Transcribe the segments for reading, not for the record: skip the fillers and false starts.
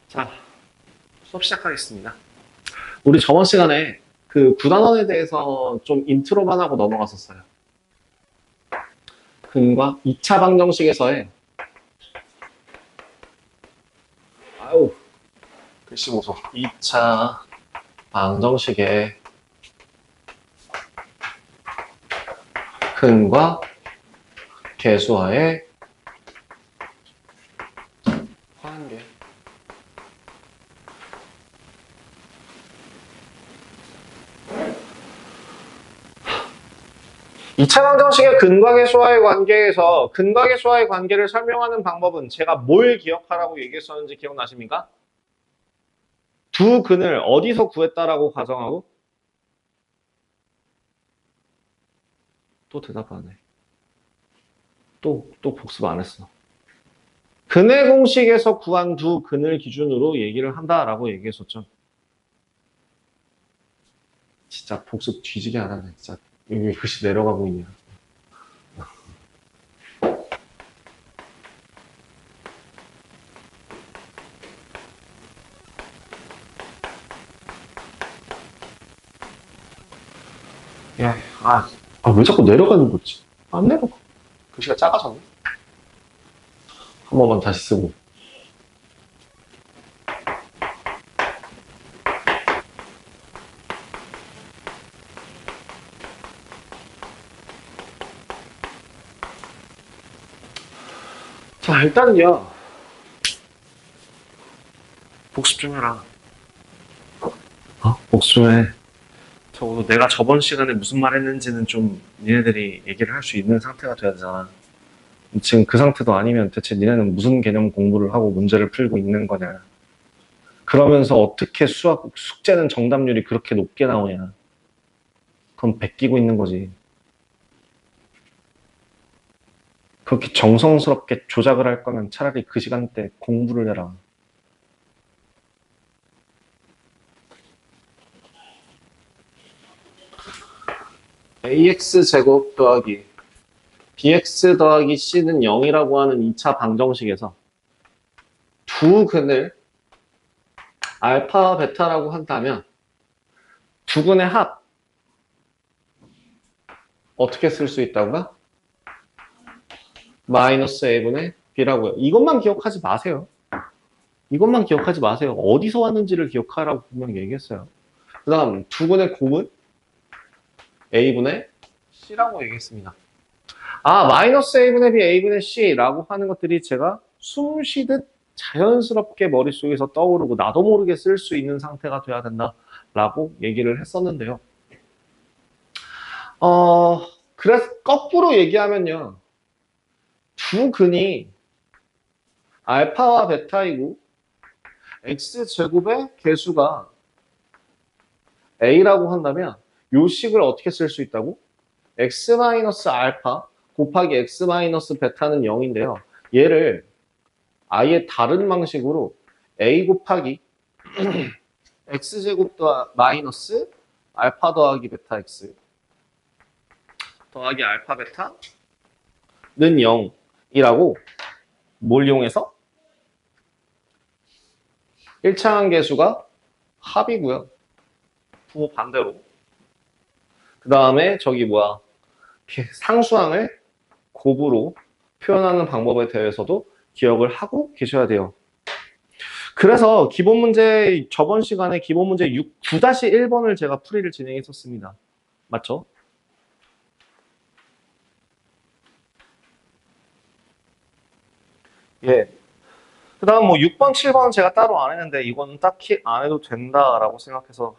자, 수업 시작하겠습니다. 우리 저번 시간에 그 구단원에 대해서 좀 인트로만 하고 넘어갔었어요. 근과 2차 방정식에서의 아우 글씨 보소 2차 방정식의 근과 계수와의 관계. 2차 방정식의 근과 계수와의 관계에서 근과 계수와의 관계를 설명하는 방법은 제가 뭘 기억하라고 얘기했었는지 기억나십니까? 두 근을 어디서 구했다라고 가정하고 또 대답 안 해. 또 복습 안 했어. 근의 공식에서 구한 두 근을 기준으로 얘기를 한다라고 얘기했었죠. 진짜 복습 뒤지게 안 하네. 진짜 여기 글씨 내려가고 있냐. 야, 왜 자꾸 내려가는 거지? 안 내려가. 글씨가 작아졌네. 한 번만 다시 쓰고. 자, 일단요. 복습 좀 해라. 복습 좀 해. 적어도 내가 저번 시간에 무슨 말 했는지는 좀 니네들이 얘기를 할 수 있는 상태가 돼야 되잖아. 지금 그 상태도 아니면 대체 니네는 무슨 개념 공부를 하고 문제를 풀고 있는 거냐. 그러면서 어떻게 수학 숙제는 정답률이 그렇게 높게 나오냐. 그건 베끼고 있는 거지. 그렇게 정성스럽게 조작을 할 거면 차라리 그 시간대 공부를 해라. AX제곱 더하기 BX 더하기 C는 0이라고 하는 2차 방정식에서 두 근을 알파와 베타라고 한다면 두 근의 합 어떻게 쓸 수 있다고요? 마이너스 A분의 B라고요. 이것만 기억하지 마세요. 이것만 기억하지 마세요. 어디서 왔는지를 기억하라고 분명 얘기했어요. 그 다음 두 근의 곱은 A분의 C라고 얘기했습니다. 마이너스 A분의 B, A분의 C라고 하는 것들이 제가 숨 쉬듯 자연스럽게 머릿속에서 떠오르고 나도 모르게 쓸 수 있는 상태가 돼야 된다라고 얘기를 했었는데요. 그래서 거꾸로 얘기하면요. 두 근이 알파와 베타이고 x제곱의 개수가 a라고 한다면 요 식을 어떻게 쓸 수 있다고? x-알파 곱하기 x-베타는 0인데요. 얘를 아예 다른 방식으로 a 곱하기 x제곱 마이너스 알파 더하기 베타 x 더하기 알파 베타는 0이라고 뭘 이용해서? 1차항 계수가 합이고요. 부호 반대로. 그 다음에 저기 뭐야 상수항을 곱으로 표현하는 방법에 대해서도 기억을 하고 계셔야 돼요. 그래서 기본 문제 저번 시간에 기본 문제 9-1번을 제가 풀이를 진행했었습니다. 맞죠? 예. 그 다음 뭐 6번, 7번은 제가 따로 안 했는데 이건 딱히 안 해도 된다라고 생각해서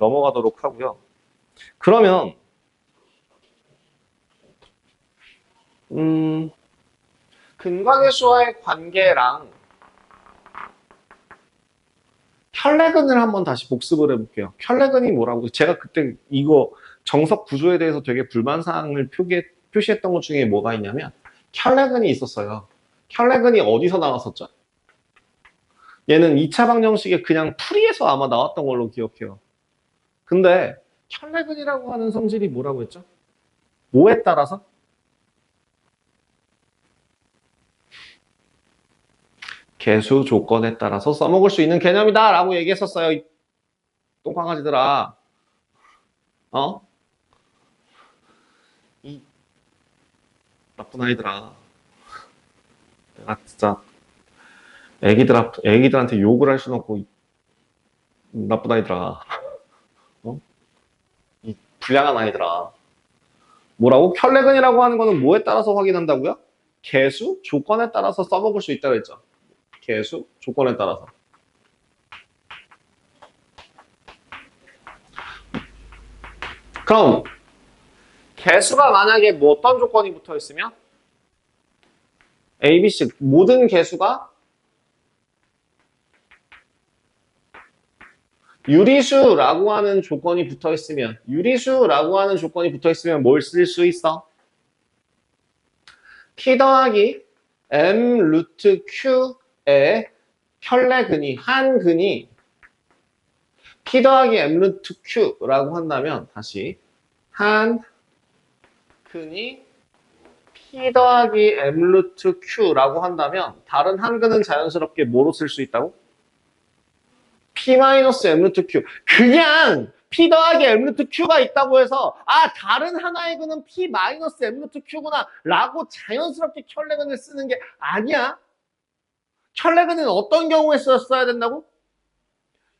넘어가도록 하고요. 그러면 근과계수와의 관계랑 혈내근을 한번 다시 복습을 해볼게요. 혈내근이 뭐라고? 제가 그때 이거 정석 구조에 대해서 되게 불만사항을 표시했던 것 중에 뭐가 있냐면 혈내근이 있었어요. 혈내근이 어디서 나왔었죠? 얘는 2차 방정식에 그냥 풀이에서 아마 나왔던 걸로 기억해요. 근데 혈내근이라고 하는 성질이 뭐라고 했죠? 뭐에 따라서? 개수 조건에 따라서 써먹을 수 있는 개념이다 라고 얘기했었어요. 이 똥강아지들아. 어? 이 나쁜 아이들아. 내가 진짜 애기들한테 욕을 할 수는 없고, 이 나쁜 아이들아. 어? 이 불량한 아이들아. 뭐라고? 켤레근이라고 하는 거는 뭐에 따라서 확인한다고요? 개수 조건에 따라서 써먹을 수 있다고 했죠. 개수 조건에 따라서. 그럼 개수가 만약에 뭐 어떤 조건이 붙어 있으면 A, B, C 모든 개수가 유리수라고 하는 조건이 붙어 있으면 뭘 쓸 수 있어? P 더하기 M 루트 Q의 혈례근이 한 근이 P 더하기 M 루트 Q라고 한다면 다시 한 근이 P 더하기 M 루트 Q라고 한다면 다른 한 근은 자연스럽게 뭐로 쓸 수 있다고? P 마이너스 M 루트 Q. 그냥 P 더하기 M 루트 Q가 있다고 해서 다른 하나의 근은 P 마이너스 M 루트 Q구나 라고 자연스럽게 켤레근을 쓰는 게 아니야. 켤레근은 어떤 경우에 써야 된다고?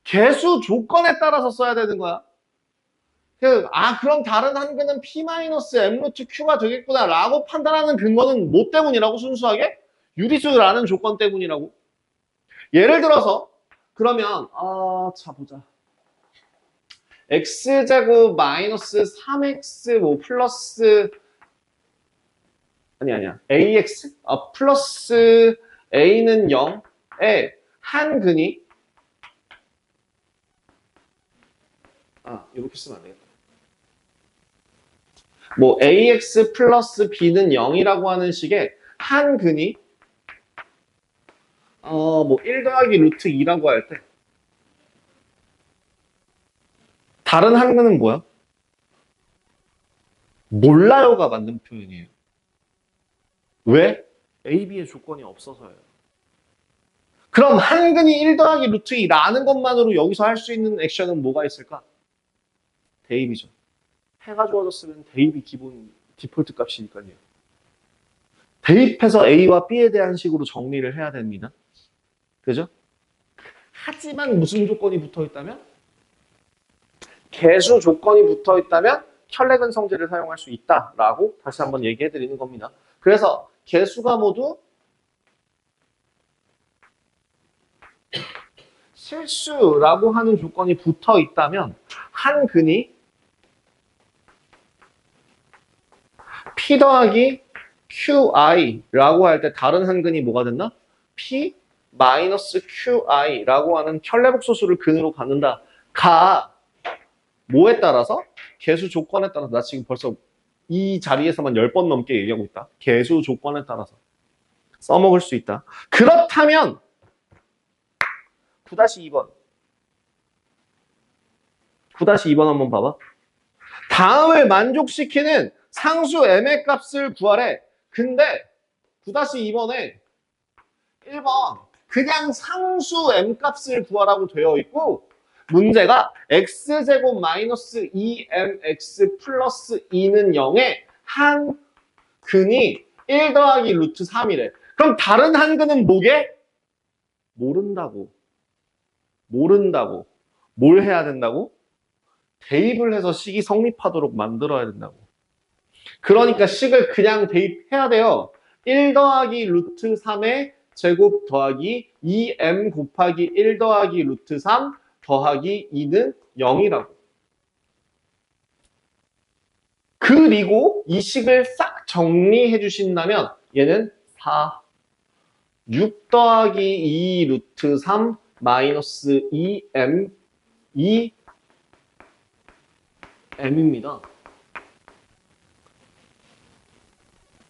개수 조건에 따라서 써야 되는 거야. 그럼 다른 한 근은 P 마이너스 M 루트 Q가 되겠구나 라고 판단하는 근거는 뭐 때문이라고 순수하게? 유리수라는 조건 때문이라고. 예를 들어서 그러면 자 보자. x제곱 마이너스 3x 뭐 플러스 아니야 ax 플러스 a는 0에 한 근이 이렇게 쓰면 안 되겠다. 뭐 ax 플러스 b는 0이라고 하는 식의 한 근이 뭐 1 더하기 루트 2라고 할 때 다른 한 근은 뭐야? 몰라요가 맞는 표현이에요. 왜? A, B의 조건이 없어서예요. 그럼 한 근이 1 더하기 루트 2라는 것만으로 여기서 할 수 있는 액션은 뭐가 있을까? 대입이죠. 해가 좋아졌으면 대입이 기본 디폴트 값이니까요. 대입해서 A와 B에 대한 식으로 정리를 해야 됩니다. 그죠? 하지만 무슨 조건이 붙어 있다면? 개수 조건이 붙어 있다면 켤레근 성질을 사용할 수 있다라고 다시 한번 얘기해 드리는 겁니다. 그래서 개수가 모두 실수라고 하는 조건이 붙어 있다면 한 근이 P 더하기 QI라고 할 때 다른 한 근이 뭐가 됐나? P 마이너스 QI라고 하는 켤레복소수를 근으로 갖는다. 뭐에 따라서? 개수 조건에 따라서. 나 지금 벌써 이 자리에서만 10번 넘게 얘기하고 있다. 개수 조건에 따라서 써먹을 수 있다. 그렇다면 9-2번 9-2번 한번 봐봐. 다음을 만족시키는 상수 m의 값을 구하래. 근데 9-2번에 1번 그냥 상수 m 값을 구하라고 되어 있고 문제가 x제곱 마이너스 2mx 플러스 2는 0에 한 근이 1 더하기 루트 3이래. 그럼 다른 한 근은 뭐게? 모른다고. 뭘 해야 된다고? 대입을 해서 식이 성립하도록 만들어야 된다고. 그러니까 식을 그냥 대입해야 돼요. 1 더하기 루트 3의 제곱 더하기 2m 곱하기 1 더하기 루트 3 더하기 2는 0이라고. 그리고 이 식을 싹 정리해 주신다면 얘는 4, 6 더하기 2 루트 3 마이너스 2m 2m입니다.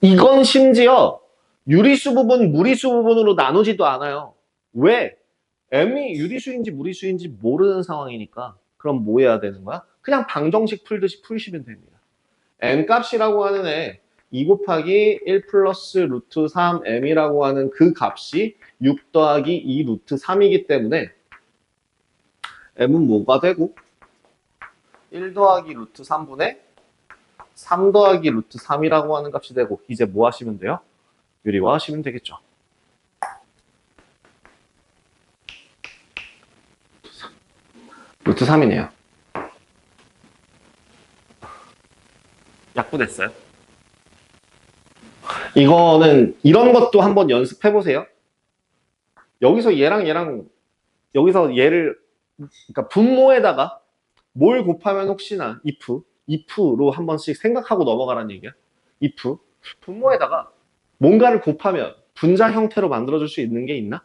이건 심지어 유리수 부분, 무리수 부분으로 나누지도 않아요. 왜? m이 유리수인지 무리수인지 모르는 상황이니까. 그럼 뭐 해야 되는 거야? 그냥 방정식 풀듯이 풀시면 됩니다. m 값이라고 하는 애 2 곱하기 1 플러스 루트 3m이라고 하는 그 값이 6 더하기 2 루트 3이기 때문에 m은 뭐가 되고 1 더하기 루트 3분의 3 더하기 루트 3이라고 하는 값이 되고 이제 뭐 하시면 돼요? 유리화 하시면 되겠죠. 루트 3이네요. 약분했어요. 이거는 이런 것도 한번 연습해 보세요. 여기서 얘랑 여기서 얘를 그러니까 분모에다가 뭘 곱하면 혹시나 if로 한 번씩 생각하고 넘어가라는 얘기야. if 분모에다가 뭔가를 곱하면 분자 형태로 만들어줄 수 있는 게 있나?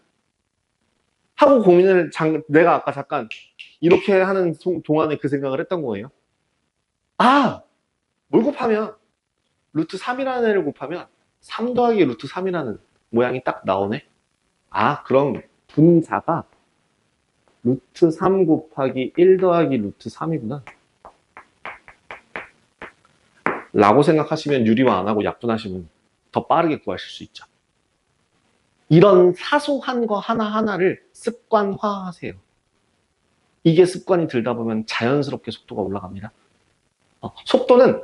하고 고민을 내가 아까 잠깐 이렇게 하는 동안에 그 생각을 했던 거예요. 아! 뭘 곱하면 루트 3이라는 애를 곱하면 3 더하기 루트 3이라는 모양이 딱 나오네. 아, 그럼 분자가 루트 3 곱하기 1 더하기 루트 3이구나. 라고 생각하시면 유리화 안 하고 약분하시면 더 빠르게 구하실 수 있죠. 이런 사소한 거 하나하나를 습관화하세요. 이게 습관이 들다 보면 자연스럽게 속도가 올라갑니다. 속도는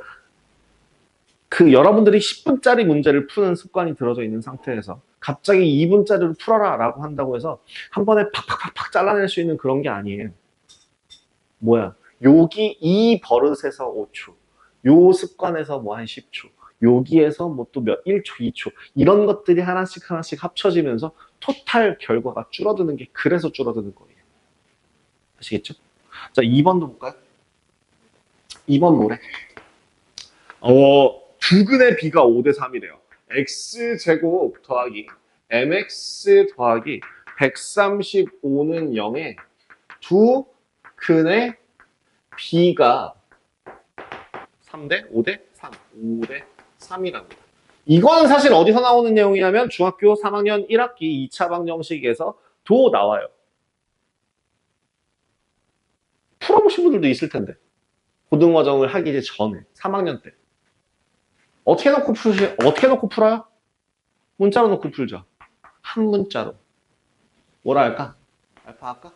그 여러분들이 10분짜리 문제를 푸는 습관이 들어져 있는 상태에서 갑자기 2분짜리로 풀어라 라고 한다고 해서 한 번에 팍팍팍팍 잘라낼 수 있는 그런 게 아니에요. 뭐야? 여기 이 버릇에서 5초, 요 습관에서 뭐 한 10초, 여기에서 뭐 또 1초, 2초 이런 것들이 하나씩 합쳐지면서 토탈 결과가 줄어드는 게 그래서 줄어드는 거예요. 아시겠죠? 자, 2번도 볼까요? 2번 뭐래? 부근의 b가 5대 3이래요. x제곱 더하기 mx 더하기 135는 0에 두 근의 b가 3대 5대 3, 5대 3이랍니다. 이거는 사실 어디서 나오는 내용이냐면 중학교 3학년 1학기 2차 방정식에서 도 나와요. 풀어보신 분들도 있을 텐데. 고등과정을 하기 전에 3학년 때. 어떻게 놓고 풀어요? 문자로 놓고 풀죠. 한 문자로. 뭐라 할까? 알파 할까?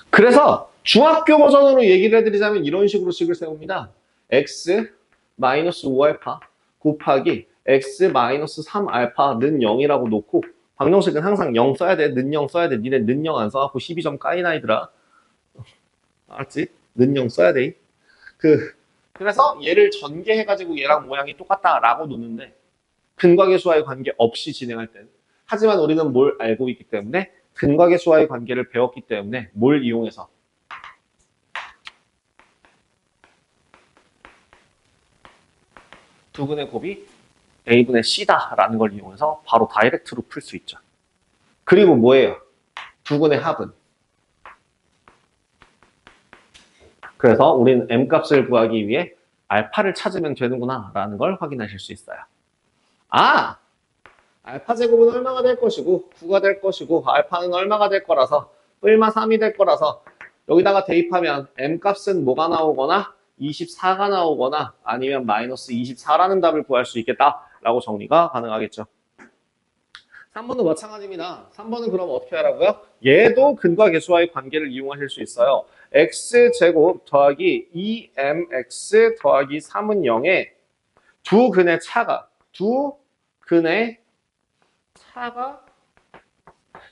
그래서 중학교 버전으로 얘기를 해드리자면 이런 식으로 식을 세웁니다. x 마이너스 5알파 곱하기 x 마이너스 3알파는 0이라고 놓고 방정식은 항상 0 써야 돼. 는 0 써야 돼. 니네 는 0 안 써갖고 12점 까인 아이들아. 알았지? 는 0 써야 돼. 그래서 얘를 전개해가지고 얘랑 모양이 똑같다라고 놓는데 근과계수와의 관계 없이 진행할 때는 하지만 우리는 뭘 알고 있기 때문에 근과계수와의 관계를 배웠기 때문에 뭘 이용해서 두근의 곱이 A분의 C다라는 걸 이용해서 바로 다이렉트로 풀 수 있죠. 그리고 뭐예요? 두근의 합은. 그래서 우리는 M값을 구하기 위해 알파를 찾으면 되는구나 라는 걸 확인하실 수 있어요. 아! 알파 제곱은 얼마가 될 것이고 9가 될 것이고 알파는 얼마가 될 거라서 얼마 3이 될 거라서 여기다가 대입하면 M값은 뭐가 나오거나 24가 나오거나 아니면 마이너스 24라는 답을 구할 수 있겠다라고 정리가 가능하겠죠. 3번도 마찬가지입니다. 3번은 그럼 어떻게 하라고요? 얘도 근과 계수와의 관계를 이용하실 수 있어요. x제곱 더하기 2mx 더하기 3은 0에 두 근의 차가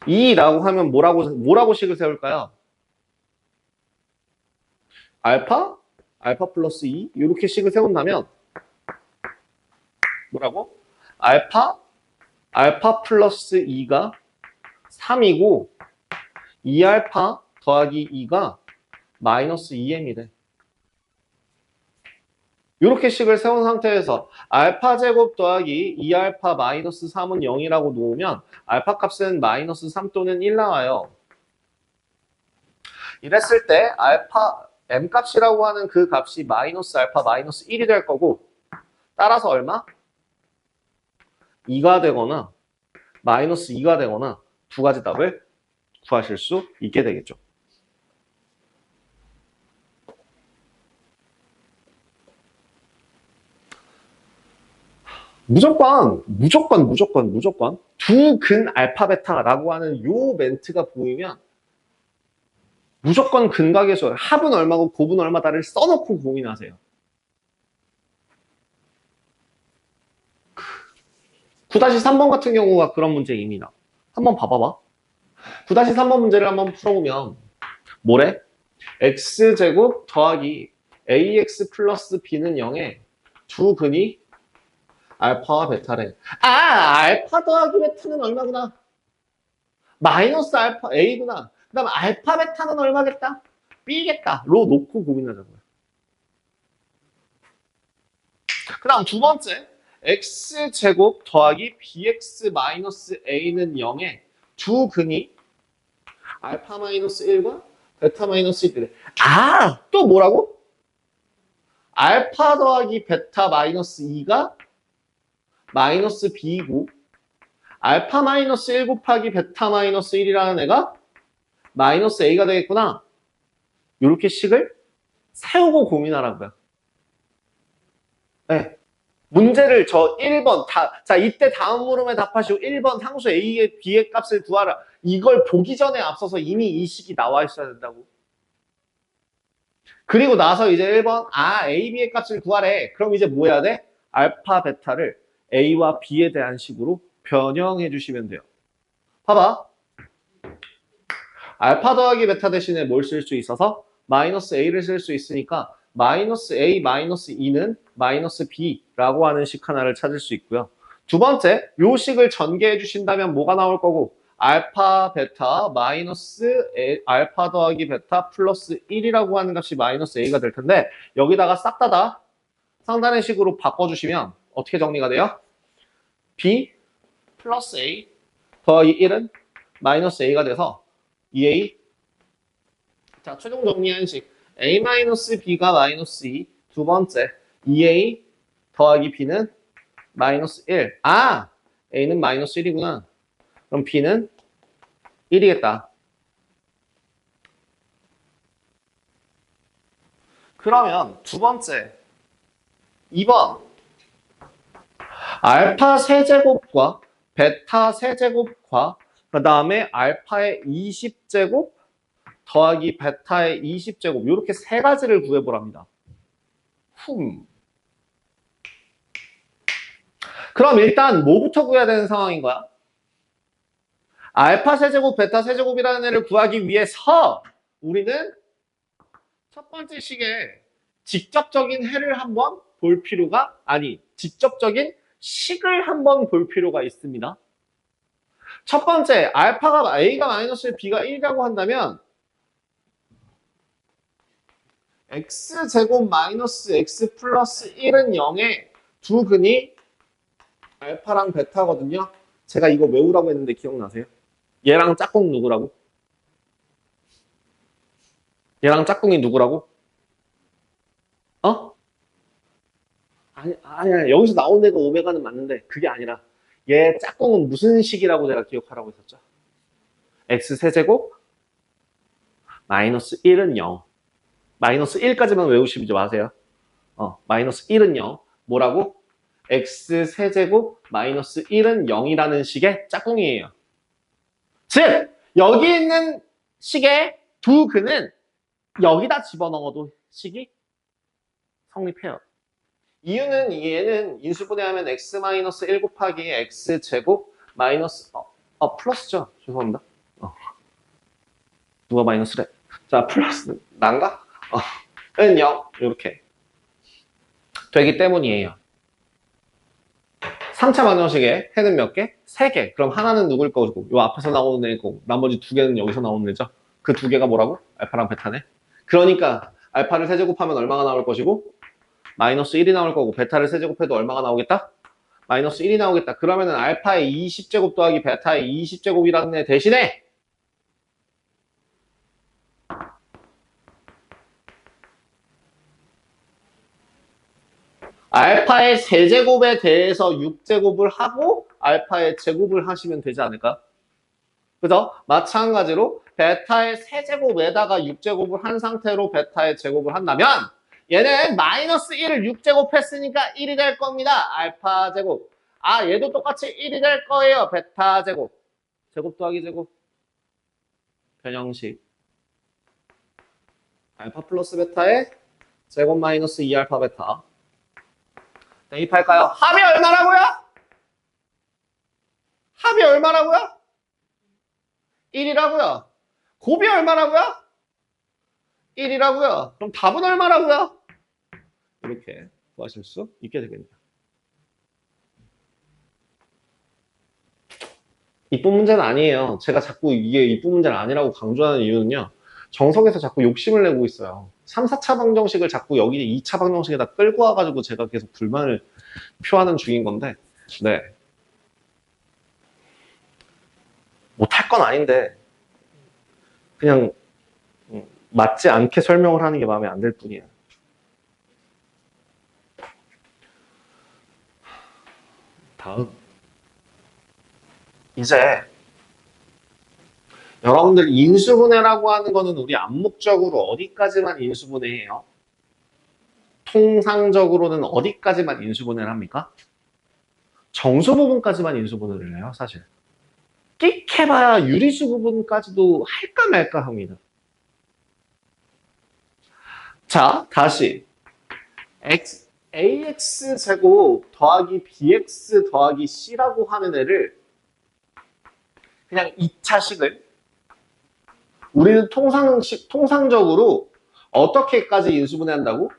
2라고 하면 뭐라고 식을 세울까요? 알파 플러스 2 이렇게 식을 세운다면 뭐라고? 알파 플러스 2가 3이고 2알파 더하기 2가 마이너스 2m이래. 이렇게 식을 세운 상태에서 알파 제곱 더하기 2알파 마이너스 3은 0이라고 놓으면 알파 값은 마이너스 3 또는 1 나와요. 이랬을 때 m 값이라고 하는 그 값이 마이너스 알파 마이너스 1이 될 거고 따라서 얼마? 2가 되거나 마이너스 2가 되거나 두 가지 답을 구하실 수 있게 되겠죠. 무조건 두 근 알파 베타라고 하는 요 멘트가 보이면 무조건 근각에서 합은 얼마고 곱은 얼마다를 써놓고 고민하세요. 9-3번 같은 경우가 그런 문제입니다. 한번 봐봐봐. 9-3번 문제를 한번 풀어보면 뭐래? x제곱 더하기 ax 플러스 b는 0에 두 근이 알파와 베타래. 알파 더하기 베타는 얼마구나? 마이너스 알파 a구나. 그 다음 알파 베타는 얼마겠다? b겠다. 로 놓고 고민하자고요. 그 다음 두 번째. x제곱 더하기 bx 마이너스 a는 0에 두 근이 알파 마이너스 1과 베타 마이너스 1이래. 또 뭐라고? 알파 더하기 베타 마이너스 2가 마이너스 b이고 알파 마이너스 1 곱하기 베타 마이너스 1이라는 애가 마이너스 a가 되겠구나. 이렇게 식을 세우고 고민하라고요. 네. 문제를 저 1번 자 이때 다음 물음에 답하시고 1번 상수 a의 b의 값을 구하라. 이걸 보기 전에 앞서서 이미 이 식이 나와 있어야 된다고. 그리고 나서 이제 1번 a, b의 값을 구하래. 그럼 이제 뭐 해야 돼? 알파, 베타를 a와 b에 대한 식으로 변형해 주시면 돼요. 봐봐. 알파 더하기 베타 대신에 뭘 쓸 수 있어서? 마이너스 a를 쓸 수 있으니까 마이너스 a 마이너스 2는 마이너스 b라고 하는 식 하나를 찾을 수 있고요. 두 번째, 요 식을 전개해 주신다면 뭐가 나올 거고? 알파 베타 마이너스 알파 더하기 베타 플러스 1이라고 하는 값이 마이너스 a가 될 텐데 여기다가 싹 다 상단의 식으로 바꿔주시면 어떻게 정리가 돼요? b 플러스 a 더하기 1은 마이너스 a가 돼서 2a. 자, 최종 정리한 식 a 마이너스 b가 마이너스 2. 두 번째 2a 더하기 b는 마이너스 1. a는 마이너스 1이구나. 그럼 b는 1이겠다. 그러면 두 번째 2번 알파 세제곱과 베타 세제곱과 그 다음에 알파의 20제곱 더하기 베타의 20제곱 이렇게 세 가지를 구해보랍니다. 그럼 일단 뭐부터 구해야 되는 상황인 거야? 알파 세제곱, 베타 세제곱이라는 애를 구하기 위해서 우리는 첫 번째 식에 직접적인 해를 한번 볼 필요가 직접적인 식을 한번 볼 필요가 있습니다. 첫 번째, 알파가 a가 마이너스 b가 1이라고 한다면 x제곱 마이너스 x 플러스 1은 0에 두 근이 알파랑 베타거든요. 제가 이거 외우라고 했는데 기억나세요? 얘랑 짝꿍 누구라고? 얘랑 짝꿍이 누구라고? 아니야. 여기서 나온 애가 오메가는 맞는데 그게 아니라 얘 짝꿍은 무슨 식이라고 내가 기억하라고 했었죠? x 세제곱 마이너스 1은 0. 마이너스 1까지만 외우시지 마세요. 마이너스 1은 0. 뭐라고? x 세제곱 마이너스 1은 0이라는 식의 짝꿍이에요. 즉 여기 있는 식의 두 근은 여기다 집어넣어도 식이 성립해요. 이유는 얘는 인수분해하면 x-1 곱하기 x제곱 마이너스 플러스죠. 죄송합니다. 누가 마이너스래? 자, 플러스 난가? 은 0 이렇게 되기 때문이에요. 3차 방정식에 해는 몇 개? 3개. 그럼 하나는 누굴 거고 요 앞에서 나오는 애고 나머지 두 개는 여기서 나오는 애죠. 그 두 개가 뭐라고? 알파랑 베타네. 그러니까 알파를 세제곱하면 얼마가 나올 것이고 마이너스 1이 나올 거고 베타를 세제곱해도 얼마가 나오겠다? 마이너스 1이 나오겠다. 그러면은 알파의 20제곱 더하기 베타의 20제곱이라는 애 대신에 알파의 세제곱에 대해서 6제곱을 하고 알파의 제곱을 하시면 되지 않을까? 그죠? 마찬가지로 베타의 세제곱에다가 6제곱을 한 상태로 베타의 제곱을 한다면 얘는 마이너스 1을 6제곱 했으니까 1이 될 겁니다. 알파 제곱. 아, 얘도 똑같이 1이 될 거예요. 베타 제곱. 제곱 더하기 제곱. 변형식. 알파 플러스 베타의 제곱 마이너스 2알파 베타. 대입할까요? 합이 얼마라고요? 합이 얼마라고요? 1이라고요. 곱이 얼마라고요? 1이라고요. 그럼 답은 얼마라고요? 이렇게 구하실 수 있게 되겠네요. 이쁜 문제는 아니에요. 제가 자꾸 이게 이쁜 문제는 아니라고 강조하는 이유는요. 정석에서 자꾸 욕심을 내고 있어요. 3, 4차 방정식을 자꾸 여기 2차 방정식에다 끌고 와가지고 제가 계속 불만을 표하는 중인 건데, 네. 못할 건 아닌데, 그냥 맞지 않게 설명을 하는 게 마음에 안 들 뿐이에요. 다음. 이제 여러분들 인수분해라고 하는 거는 우리 암묵적으로 어디까지만 인수분해해요? 통상적으로는 어디까지만 인수분해를 합니까? 정수 부분까지만 인수분해를 해요, 사실. 끽해봐야 유리수 부분까지도 할까 말까 합니다. 자, 다시 ax 제곱 더하기 bx 더하기 c라고 하는 애를 그냥 2차식을 우리는 통상적으로 어떻게까지 인수분해한다고?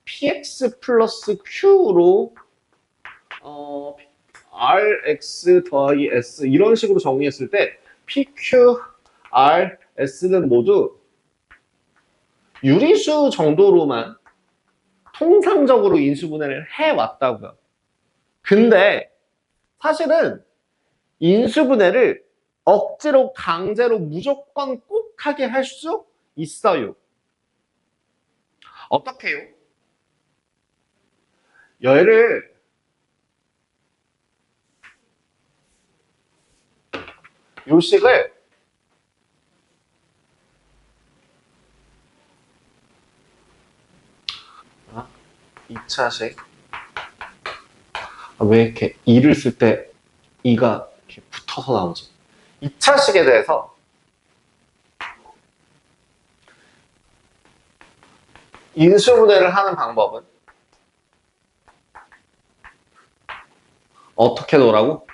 px 플러스 q로 rx 더하기 s 이런 식으로 정리했을 때 pq, r, s는 모두 유리수 정도로만 통상적으로 인수분해를 해왔다고요. 근데 사실은 인수분해를 억지로 강제로 무조건 꼭 하게 할 수 있어요. 어떻게 해요? 얘를 요식을 2차식 왜 이렇게 2를 쓸 때 2가 이렇게 붙어서 나오지? 2차식에 대해서 인수분해를 하는 방법은 어떻게 놓으라고?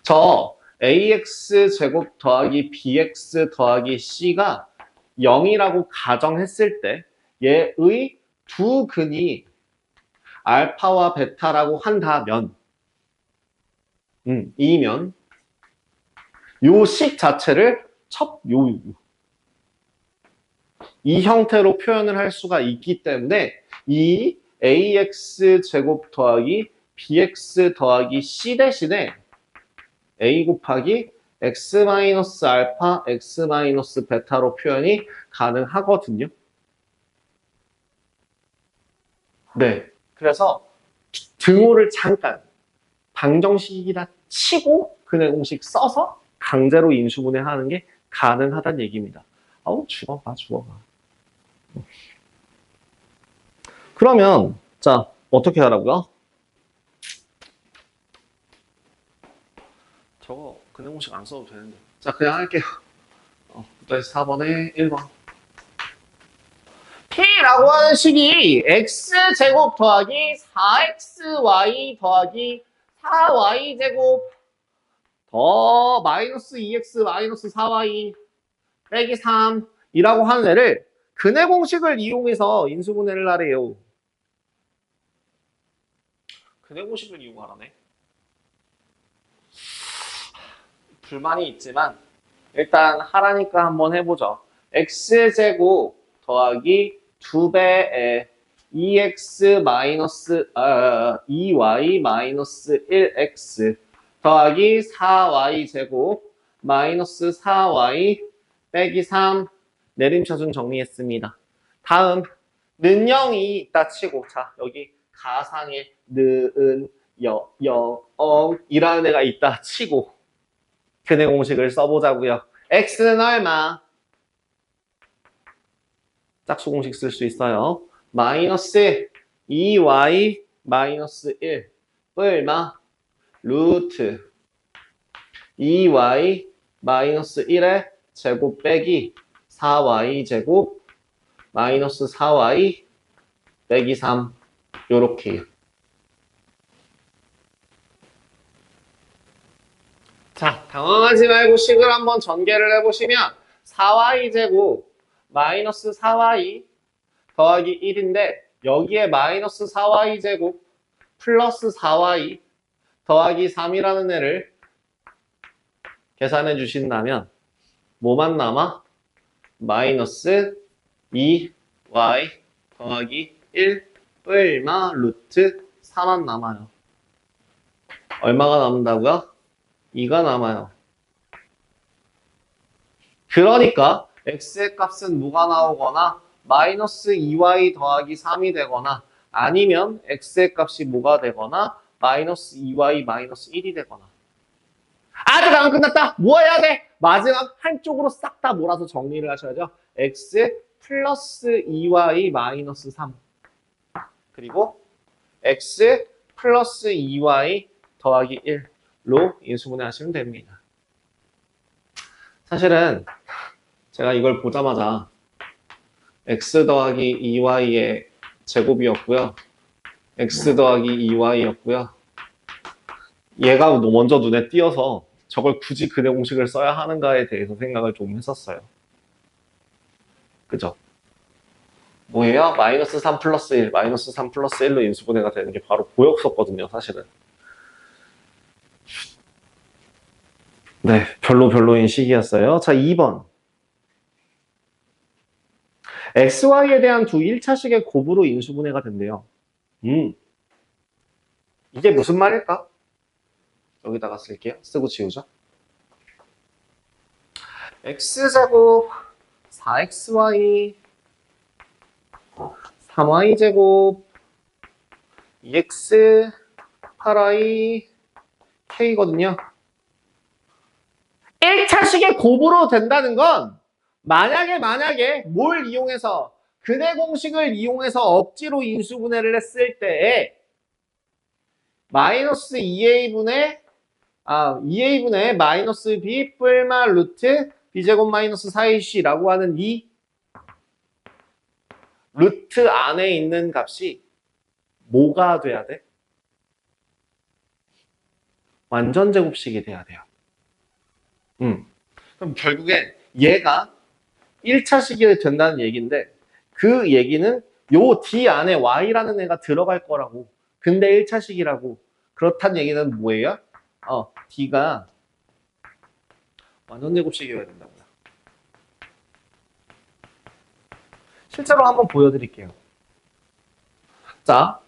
저 ax 제곱 더하기 bx 더하기 c가 0이라고 가정했을 때 얘의 두 근이 알파와 베타라고 한다면 이면 요 식 자체를 이 형태로 표현을 할 수가 있기 때문에 이 ax 제곱 더하기 bx 더하기 c 대신에 a 곱하기 x 마이너스 알파 x 마이너스 베타로 표현이 가능하거든요. 네. 그래서 등호를 잠깐 방정식이라 치고 근해 공식 써서 강제로 인수분해하는 게 가능하다는 얘기입니다. 아우 죽어봐. 그러면 자 어떻게 하라고요? 저거 근해 공식 안 써도 되는데. 자 그냥 할게요. 다시 4번에 1번. P라고 하는 식이 X제곱 더하기 4XY 더하기 4Y제곱 더 마이너스 2X 마이너스 4Y 빼기 3이라고 하는 애를 근해 공식을 이용해서 인수분해를 하래요. 근해 공식을 이용하라네. 불만이 있지만 일단 하라니까 한번 해보죠. X제곱 더하기 2배의 2x 마이너스 2y 마이너스 1x 더하기 4y 제곱 마이너스 4y 빼기 3 내림차순 정리했습니다. 다음 는 0이 있다 치고 자 여기 가상의 는 이라는 애가 있다 치고 근해 공식을 써보자고요. x는 얼마? 짝수 공식 쓸 수 있어요. 마이너스 2y 마이너스 1 얼마? 루트 2y 마이너스 1의 제곱 빼기 4y 제곱 마이너스 4y 빼기 3 요렇게. 자, 당황하지 말고 식을 한번 전개를 해보시면 4y 제곱 마이너스 4y 더하기 1인데 여기에 마이너스 4y 제곱 플러스 4y 더하기 3이라는 애를 계산해 주신다면 뭐만 남아? 마이너스 2y 더하기 1 얼마 루트 4만 남아요. 얼마가 남는다고요? 2가 남아요. 그러니까 x의 값은 뭐가 나오거나 마이너스 2y 더하기 3이 되거나 아니면 x의 값이 뭐가 되거나 마이너스 2y 마이너스 1이 되거나. 아직 안 끝났다. 뭐 해야 돼? 마지막 한쪽으로 싹 다 몰아서 정리를 하셔야죠. x 플러스 2y 마이너스 3 그리고 x 플러스 2y 더하기 1로 인수분해하시면 됩니다. 사실은 제가 이걸 보자마자 x 더하기 2y의 제곱이었고요. x 더하기 2y였고요. 얘가 먼저 눈에 띄어서 저걸 굳이 근해 공식을 써야 하는가에 대해서 생각을 좀 했었어요. 그죠? 뭐예요? 마이너스 3 플러스 1, 마이너스 3 플러스 1로 인수분해가 되는 게 바로 보였었거든요, 사실은. 네, 별로인 식이었어요. 자, 2번. XY에 대한 두 1차식의 곱으로 인수분해가 된대요. 이게 무슨 말일까? 여기다가 쓸게요. 쓰고 지우죠. X제곱 4XY 3Y제곱 2X 8Y K거든요. 1차식의 곱으로 된다는 건 만약에 뭘 이용해서 근해 공식을 이용해서 억지로 인수분해를 했을 때에 마이너스 2a분의 마이너스 b 뿔마 루트 b제곱 마이너스 4ac라고 하는 이 루트 안에 있는 값이 뭐가 돼야 돼? 완전 제곱식이 돼야 돼요. 그럼 결국에 얘가 1차식이 된다는 얘기인데 그 얘기는 요 D 안에 Y라는 애가 들어갈 거라고. 근데 1차식이라고. 그렇다는 얘기는 뭐예요? D가 완전 제곱식이어야 된다고요. 실제로 한번 보여드릴게요. 자,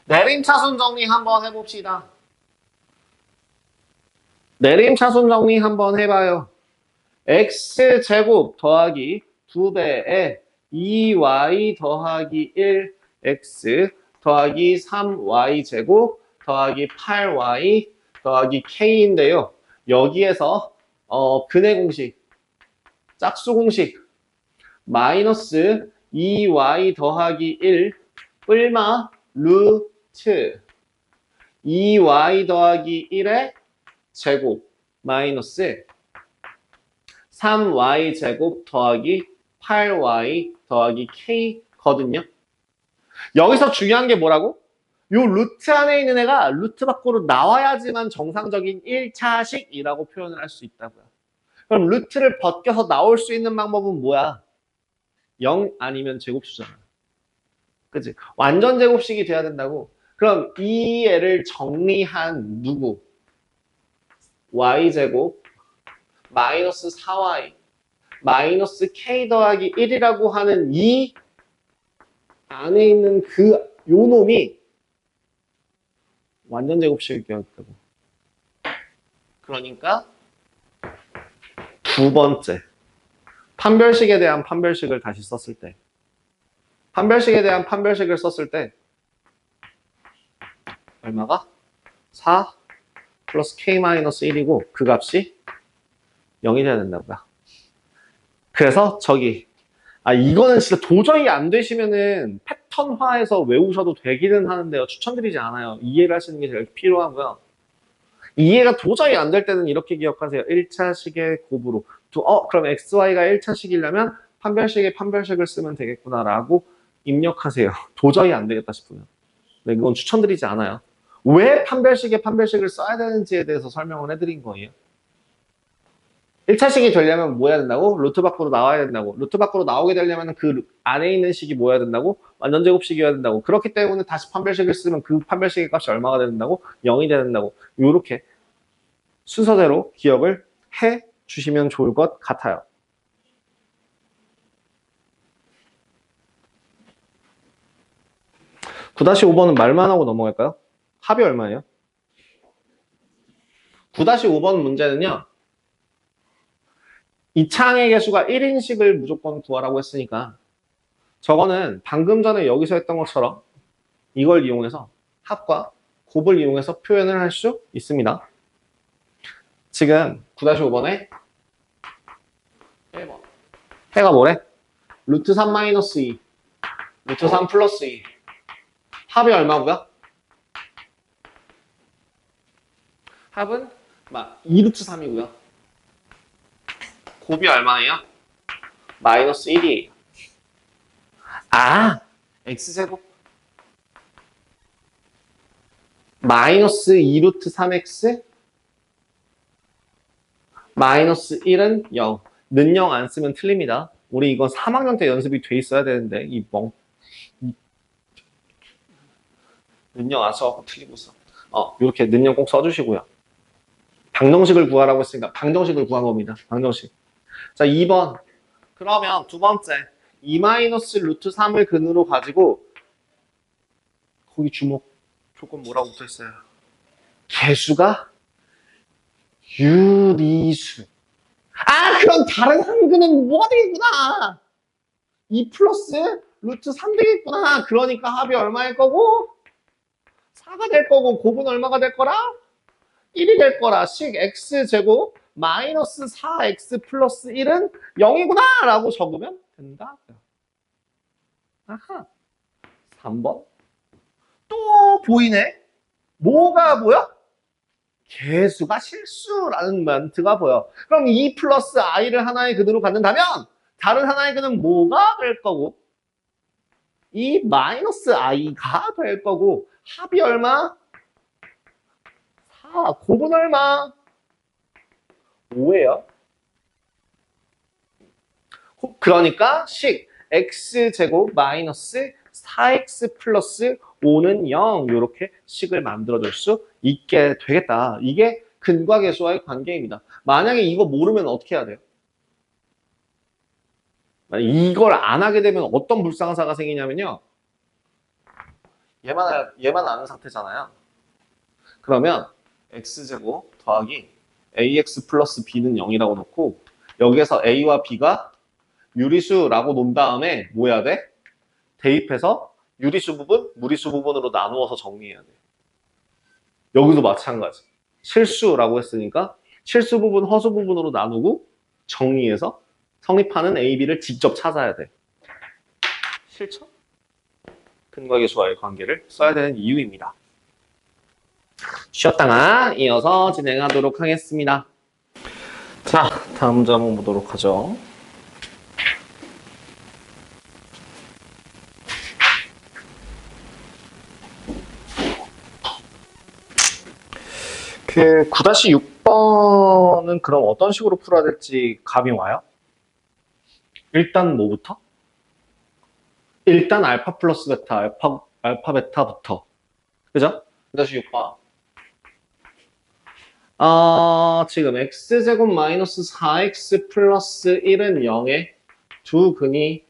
내림차순 정리 한번 해봅시다. 내림차순 정리 한번 해봐요. x제곱 더하기 2배에 2y 더하기 1x 더하기 3y제곱 더하기 8y 더하기 k인데요. 여기에서 근해 공식, 짝수 공식 마이너스 2y 더하기 1 뿔마 루트 2y 더하기 1의 제곱 마이너스 3y 제곱 더하기 8y 더하기 k거든요. 여기서 중요한 게 뭐라고? 요 루트 안에 있는 애가 루트 밖으로 나와야지만 정상적인 1차식이라고 표현을 할 수 있다고요. 그럼 루트를 벗겨서 나올 수 있는 방법은 뭐야? 0 아니면 제곱수잖아. 그치? 완전 제곱식이 돼야 된다고. 그럼 이 애를 정리한 누구? y제곱 마이너스 4y 마이너스 k 더하기 1이라고 하는 이 안에 있는 요 놈이 완전 제곱식이었다고. 그러니까 두 번째 판별식에 대한 판별식을 다시 썼을 때 판별식에 대한 판별식을 썼을 때 얼마가? 4 플러스 k-1이고 그 값이 0이 돼야 된다고요. 그래서 저기 아, 이거는 진짜 도저히 안 되시면은 패턴화해서 외우셔도 되기는 하는데요. 추천드리지 않아요. 이해를 하시는 게 제일 필요하고요. 이해가 도저히 안 될 때는 이렇게 기억하세요. 1차식의 곱으로. 그럼 XY가 1차식이려면 판별식의 판별식을 쓰면 되겠구나라고 입력하세요. 도저히 안 되겠다 싶으면. 네, 그건 추천드리지 않아요. 왜 판별식의 판별식을 써야 되는지에 대해서 설명을 해드린 거예요. 1차식이 되려면 뭐 해야 된다고? 루트 밖으로 나와야 된다고. 루트 밖으로 나오게 되려면 그 안에 있는 식이 뭐 해야 된다고? 완전제곱식이어야 된다고. 그렇기 때문에 다시 판별식을 쓰면 그 판별식의 값이 얼마가 된다고? 0이 된다고. 요렇게 순서대로 기억을 해 주시면 좋을 것 같아요. (9 5번은 말만 하고 넘어갈까요? 합이 얼마예요? 9 5번 문제는요. 이 창의 개수가 1인식을 무조건 구하라고 했으니까 저거는 방금 전에 여기서 했던 것처럼 이걸 이용해서 합과 곱을 이용해서 표현을 할 수 있습니다. 지금 9 5번에 1번 해가 뭐래? 루트 3 마이너스 2 루트 3 플러스 2 합이 얼마고요? 합은 2루트 3이고요. 곱이 얼마예요? 마이너스 1이에요. 아, x제곱 마이너스 2루트 3x 마이너스 1은 0. 는 0 안 쓰면 틀립니다. 우리 이건 3학년 때 연습이 돼 있어야 되는데 는 0 안 써갖고 틀리고 있어. 이렇게 는 0 꼭 써주시고요. 방정식을 구하라고 했으니까 방정식을 구한 겁니다. 방정식. 자, 2번. 그러면 두 번째. 2 마이너스 루트 3을 근으로 가지고 거기 주목. 조건 뭐라고 붙어있어요? 개수가 유리수. 그럼 다른 한근은 뭐가 되겠구나. 2 플러스 루트 3 되겠구나. 그러니까 합이 얼마일 거고 4가 될 거고 곱은 얼마가 될 거라? 1이 될 거라. 식 x제곱 마이너스 4x 플러스 1은 0이구나 라고 적으면 된다. 아하. 3번. 또 보이네. 뭐가 보여? 개수가 실수라는 멘트가 보여. 그럼 2 플러스 i를 하나의 근으로 갖는다면 다른 하나의 근은 뭐가 될 거고 2 마이너스 i가 될 거고 합이 얼마? 4. 곱은 얼마? 5예요. 그러니까 식 x제곱 마이너스 4x 플러스 5는 0 이렇게 식을 만들어줄 수 있게 되겠다. 이게 근과 계수와의 관계입니다. 만약에 이거 모르면 어떻게 해야 돼요? 이걸 안 하게 되면 어떤 불상사가 생기냐면요. 얘만 아는 상태잖아요. 그러면 x제곱 더하기 ax 플러스 b는 0이라고 놓고 여기에서 a와 b가 유리수라고 놓은 다음에 뭐 해야 돼? 대입해서 유리수 부분, 무리수 부분으로 나누어서 정리해야 돼. 여기도 마찬가지. 실수라고 했으니까 실수 부분, 허수 부분으로 나누고 정리해서 성립하는 A, B를 직접 찾아야 돼. 실천? 근과 계수와의 관계를 써야 되는 이유입니다. 쉬었다가 이어서 진행하도록 하겠습니다. 자, 다음 문제 한번 보도록 하죠. 그 9-6번은 그럼 어떤 식으로 풀어야 될지 감이 와요? 일단 뭐부터? 일단 알파 플러스 베타, 알파 베타부터. 그죠? 9-6번. 지금 x제곱 마이너스 4x 플러스 1은 0에 두 근이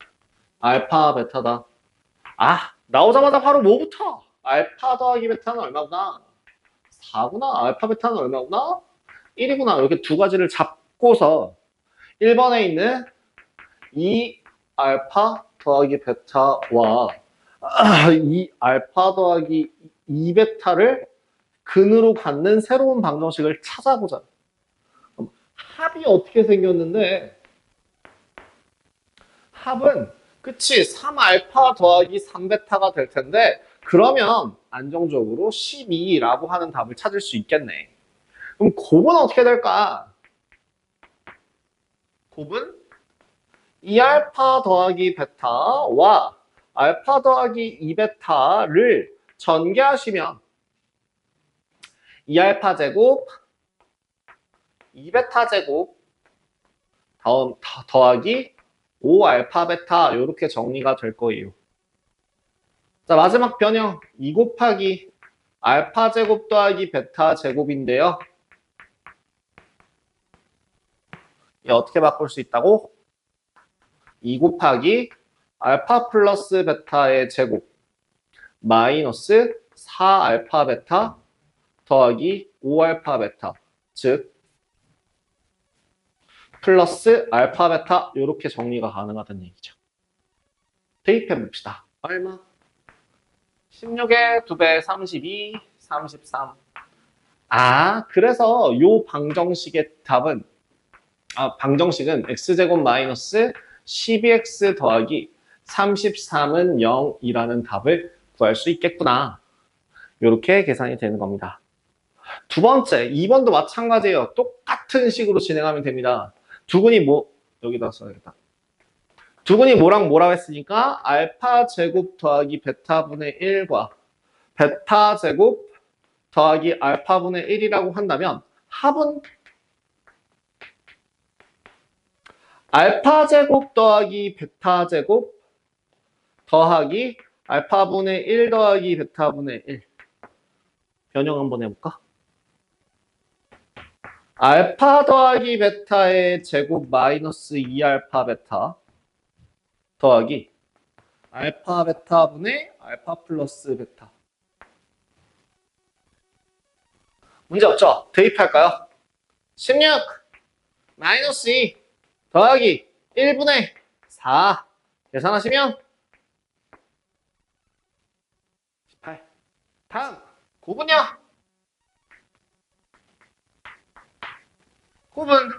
알파 베타다. 나오자마자 바로 뭐부터? 알파 더하기 베타는 얼마구나? 4구나. 알파 베타는 얼마구나? 1이구나. 이렇게 두 가지를 잡고서 1번에 있는 이 알파 더하기 베타와 이 알파 더하기 2베타를 근으로 갖는 새로운 방정식을 찾아보자. 그럼 합이 어떻게 생겼는데 합은 그치 3알파 더하기 3베타가 될 텐데 그러면 안정적으로 12라고 하는 답을 찾을 수 있겠네. 그럼 곱은 어떻게 될까? 곱은 2알파 더하기 베타와 알파 더하기 2베타를 전개하시면 2알파 제곱, 2베타 제곱, 더하기 5알파 베타 이렇게 정리가 될 거예요. 자, 마지막 변형 2 곱하기 알파 제곱 더하기 베타 제곱인데요. 이 어떻게 바꿀 수 있다고? 2 곱하기 알파 플러스 베타의 제곱 마이너스 4알파 베타 더하기 5알파 베타 즉 플러스 알파 베타 이렇게 정리가 가능하다는 얘기죠. 대입해 봅시다. 얼마? 16의 2배 32, 33. 아, 그래서 요 방정식의 답은 방정식은 x제곱 마이너스 12x 더하기 33은 0이라는 답을 구할 수 있겠구나. 이렇게 계산이 되는 겁니다. 두 번째, 2번도 마찬가지예요. 똑같은 식으로 진행하면 됩니다. 두근이 여기다 써야겠다. 두근이 뭐랑 뭐라고 했으니까 알파 제곱 더하기 베타분의 1과 베타 제곱 더하기 알파분의 1이라고 한다면 합은 알파 제곱 더하기 베타 제곱 더하기 알파분의 1 더하기 베타분의 1 변형 한번 해볼까? 알파 더하기 베타의 제곱 마이너스 2알파 베타 더하기 알파 베타분의 알파 플러스 베타. 문제 없죠? 대입할까요? 16 마이너스 2 더하기 1분의 4 계산하시면 18. 다음 곱은요? 곱은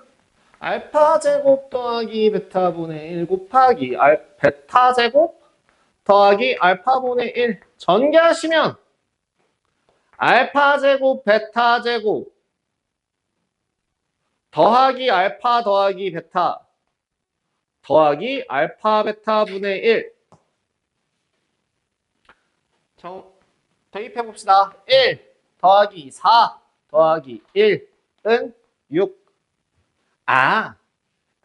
알파 제곱 더하기 베타분의 1 곱하기 베타 제곱 더하기 알파분의 1 전개하시면 알파 제곱 베타 제곱 더하기 알파 더하기 베타 더하기 알파 베타분의 1 대입해봅시다. 1 더하기 4 더하기 1은 6.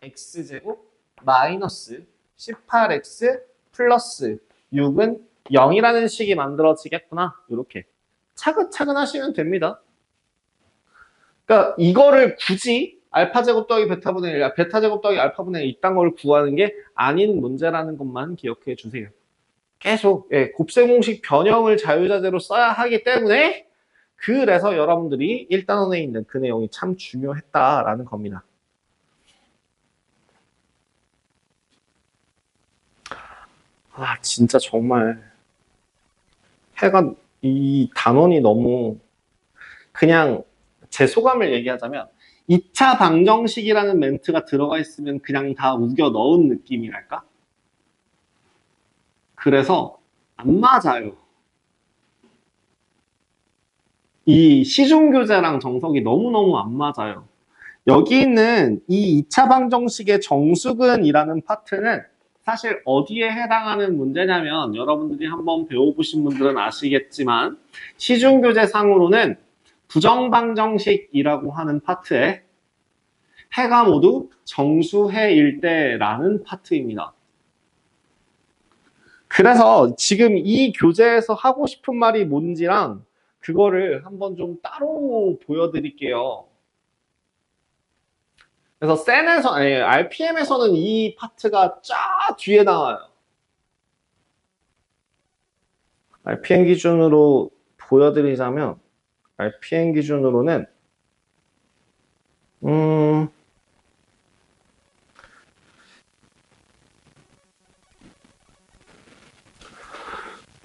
x제곱 마이너스 18x 플러스 6은 0이라는 식이 만들어지겠구나. 이렇게 차근차근 하시면 됩니다. 그러니까 이거를 굳이 알파 제곱 더하기 베타분의 1, 베타 제곱 더하기 알파분의 1 이딴 걸 구하는 게 아닌 문제라는 것만 기억해 주세요. 계속 곱셈 공식 변형을 자유자재로 써야 하기 때문에 그래서 여러분들이 1단원에 있는 그 내용이 참 중요했다라는 겁니다. 진짜 정말 해가 이 단원이 너무 그냥 제 소감을 얘기하자면 2차 방정식이라는 멘트가 들어가 있으면 그냥 다 우겨 넣은 느낌이랄까? 그래서 안 맞아요. 이 시중교재랑 정석이 너무너무 안 맞아요. 여기 있는 이 2차 방정식의 정수근이라는 파트는 사실 어디에 해당하는 문제냐면 여러분들이 한번 배워보신 분들은 아시겠지만 시중교재상으로는 부정방정식이라고 하는 파트에 해가 모두 정수해일 때라는 파트입니다. 그래서 지금 이 교재에서 하고 싶은 말이 뭔지랑 그거를 한번 좀 따로 보여드릴게요. 그래서 RPM에서는 이 파트가 쫙 뒤에 나와요. RPM 기준으로 보여드리자면 RPM 기준으로는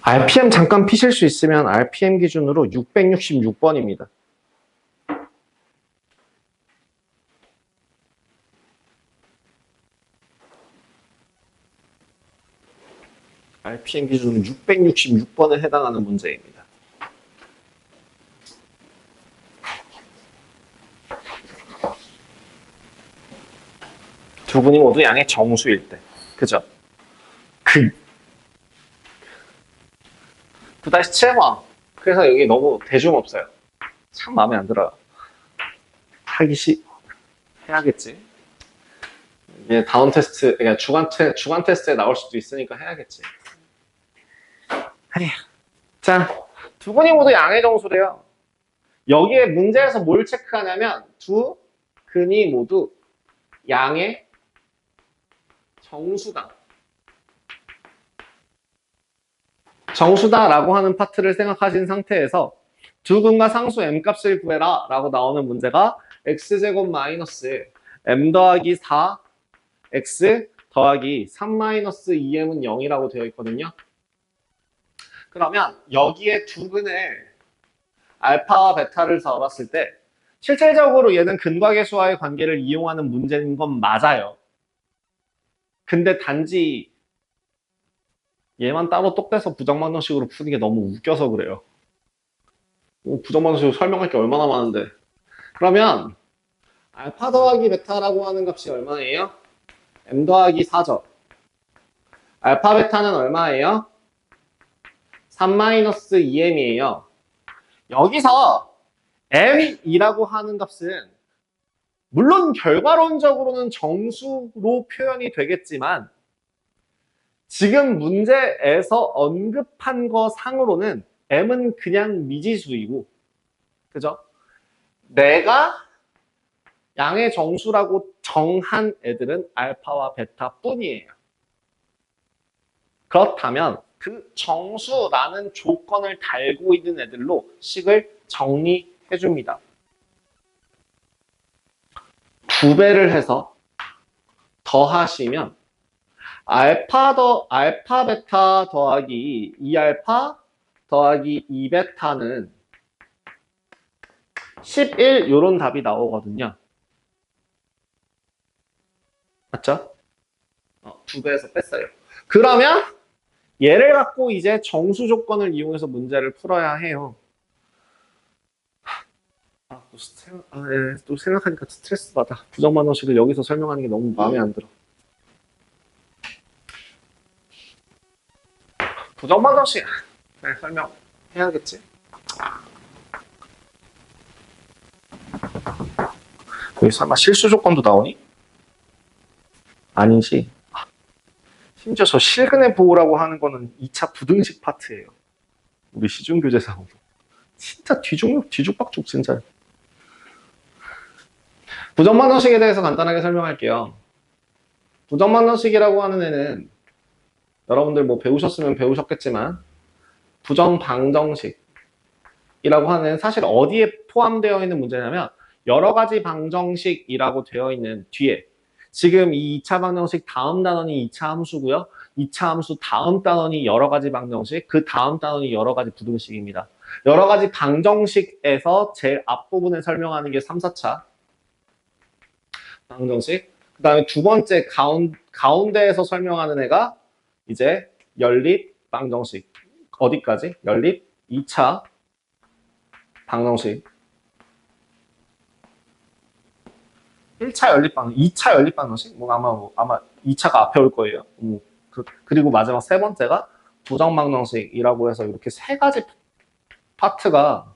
RPM 잠깐 피실 수 있으면 RPM 기준으로 666번입니다. RPM 기준으로 666번에 해당하는 문제입니다. 두 분이 모두 양의 정수일 때. 그죠? 9-7번. 그래서 여기 너무 대중 없어요. 참 마음에 안 들어요. 해야겠지. 이게 다운 테스트, 그러니까 주간 테스트에 나올 수도 있으니까 해야겠지. 자, 두 분이 모두 양의 정수래요. 여기에 문제에서 뭘 체크하냐면 두 근이 모두 양의 정수다. 정수다라고 하는 파트를 생각하신 상태에서 두 근과 상수 m값을 구해라 라고 나오는 문제가 x제곱 마이너스 m 더하기 4 x 더하기 3 마이너스 2m은 0이라고 되어 있거든요. 그러면 여기에 두 근을 알파와 베타를 잡았을 때 실질적으로 얘는 근과 계수와의 관계를 이용하는 문제인 건 맞아요. 근데 단지 얘만 따로 똑 떼서 부정방정식으로 푸는 게 너무 웃겨서 그래요. 부정방정식으로 설명할 게 얼마나 많은데. 그러면 알파 더하기 베타라고 하는 값이 얼마예요? m 더하기 4죠. 알파 베타는 얼마예요? 3-2m이에요. 여기서 m이라고 하는 값은 물론 결과론적으로는 정수로 표현이 되겠지만 지금 문제에서 언급한 거 상으로는 m은 그냥 미지수이고, 그죠? 내가 양의 정수라고 정한 애들은 알파와 베타 뿐이에요. 그렇다면 그 정수라는 조건을 달고 있는 애들로 식을 정리해 줍니다. 2배를 해서 더하시면 알파 베타 더하기 2알파 더하기 2베타는 11 이런 답이 나오거든요. 맞죠? 2배에서 뺐어요. 그러면 얘를 갖고 이제 정수 조건을 이용해서 문제를 풀어야 해요. 또 생각하니까 스트레스 받아. 부정반응식을 여기서 설명하는 게 너무 마음에 안 들어. 부정반응식 설명해야겠지. 여기 설마 실수 조건도 나오니? 아니지. 심지어 저 실근의 보호라고 하는 거는 2차 부등식 파트예요. 우리 시중교재상으로. 진짜 뒤죽박죽 진짜. 부정반응식에 대해서 간단하게 설명할게요. 부정반응식이라고 하는 애는 여러분들 뭐 배우셨으면 배우셨겠지만 부정방정식이라고 하는 애는 사실 어디에 포함되어 있는 문제냐면 여러 가지 방정식이라고 되어 있는 뒤에 지금 이 2차 방정식 다음 단원이 2차 함수고요. 2차 함수 다음 단원이 여러 가지 방정식, 그 다음 단원이 여러 가지 부등식입니다. 여러 가지 방정식에서 제일 앞부분에 설명하는 게 3, 4차 방정식. 그 다음에 두 번째 가운데에서 설명하는 애가 이제 연립 방정식. 어디까지? 연립 2차 방정식. 1차 연립 방정식, 2차 연립 방정식. 아마 2차가 앞에 올 거예요. 그리고 마지막 세 번째가 부정 방정식이라고 해서 이렇게 세 가지 파트가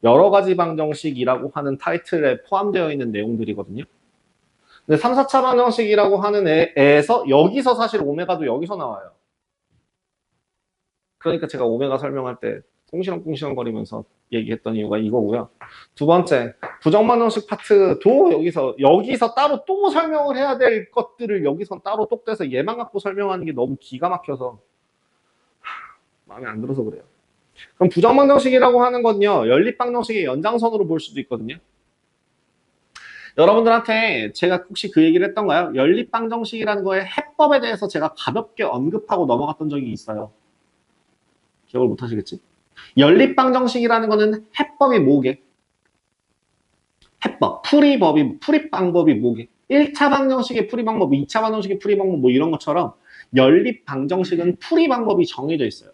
여러 가지 방정식이라고 하는 타이틀에 포함되어 있는 내용들이거든요. 근데 3, 4차 방정식이라고 하는 애에서 여기서 사실 오메가도 여기서 나와요. 그러니까 제가 오메가 설명할 때 꽁시렁꽁시렁 거리면서 얘기했던 이유가 이거고요. 두 번째, 부정반응식 파트도 여기서 따로 또 설명을 해야 될 것들을 여기서 따로 똑 떼서 얘만 갖고 설명하는 게 너무 기가 막혀서 마음에 안 들어서 그래요. 그럼 부정방정식이라고 하는 건요, 연립방정식의 연장선으로 볼 수도 있거든요. 여러분들한테 제가 혹시 그 얘기를 했던가요? 연립방정식이라는 거의 해법에 대해서 제가 가볍게 언급하고 넘어갔던 적이 있어요. 기억을 못 하시겠지? 연립방정식이라는 거는 해법이 뭐게? 해법, 풀이 방법이 뭐게? 1차 방정식의 풀이 방법, 2차 방정식의 풀이 방법 뭐 이런 것처럼 연립 방정식은 풀이 방법이 정해져 있어요.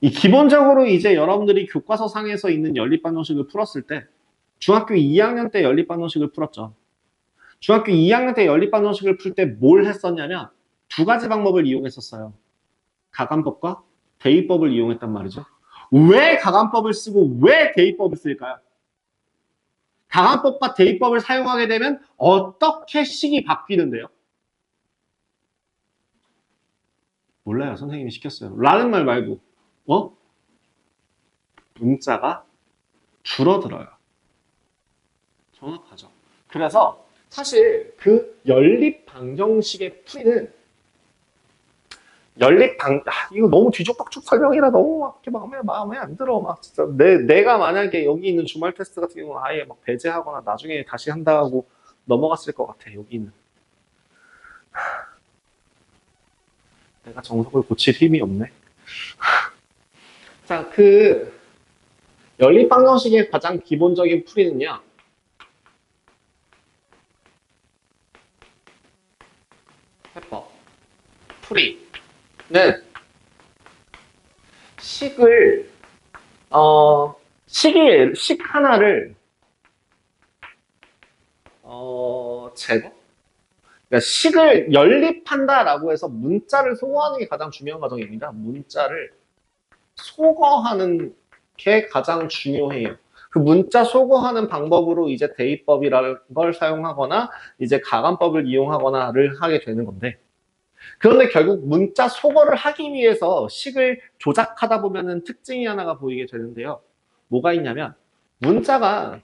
이 기본적으로 이제 여러분들이 교과서 상에서 있는 연립 방정식을 풀었을 때 중학교 2학년 때 연립 방정식을 풀었죠. 중학교 2학년 때 연립 방정식을 풀 때 뭘 했었냐면 두 가지 방법을 이용했었어요. 가감법과 대입법을 이용했단 말이죠. 왜 가감법을 쓰고 왜 대입법을 쓸까요? 가감법과 대입법을 사용하게 되면 어떻게 식이 바뀌는데요? 몰라요. 선생님이 시켰어요. 라는 말 말고 문자가 줄어들어요. 정확하죠. 그래서 사실 그 연립 방정식의 풀이는 이거 너무 뒤죽박죽 설명이라 너무 막 이렇게 마음에 안 들어. 막 진짜 내가 만약에 여기 있는 주말 테스트 같은 경우는 아예 막 배제하거나 나중에 다시 한다 하고 넘어갔을 것 같아. 여기는 내가 정석을 고칠 힘이 없네. 자, 그 연립 방정식의 가장 기본적인 풀이는요. 해법 풀이는 식을 식 하나를 제거? 그러니까 식을 연립한다라고 해서 문자를 소거하는 게 가장 중요한 과정입니다. 문자를 소거하는 게 가장 중요해요. 그 문자 소거하는 방법으로 이제 대입법이라는 걸 사용하거나 이제 가감법을 이용하거나를 하게 되는 건데 그런데 결국 문자 소거를 하기 위해서 식을 조작하다 보면은 특징이 하나가 보이게 되는데요. 뭐가 있냐면 문자가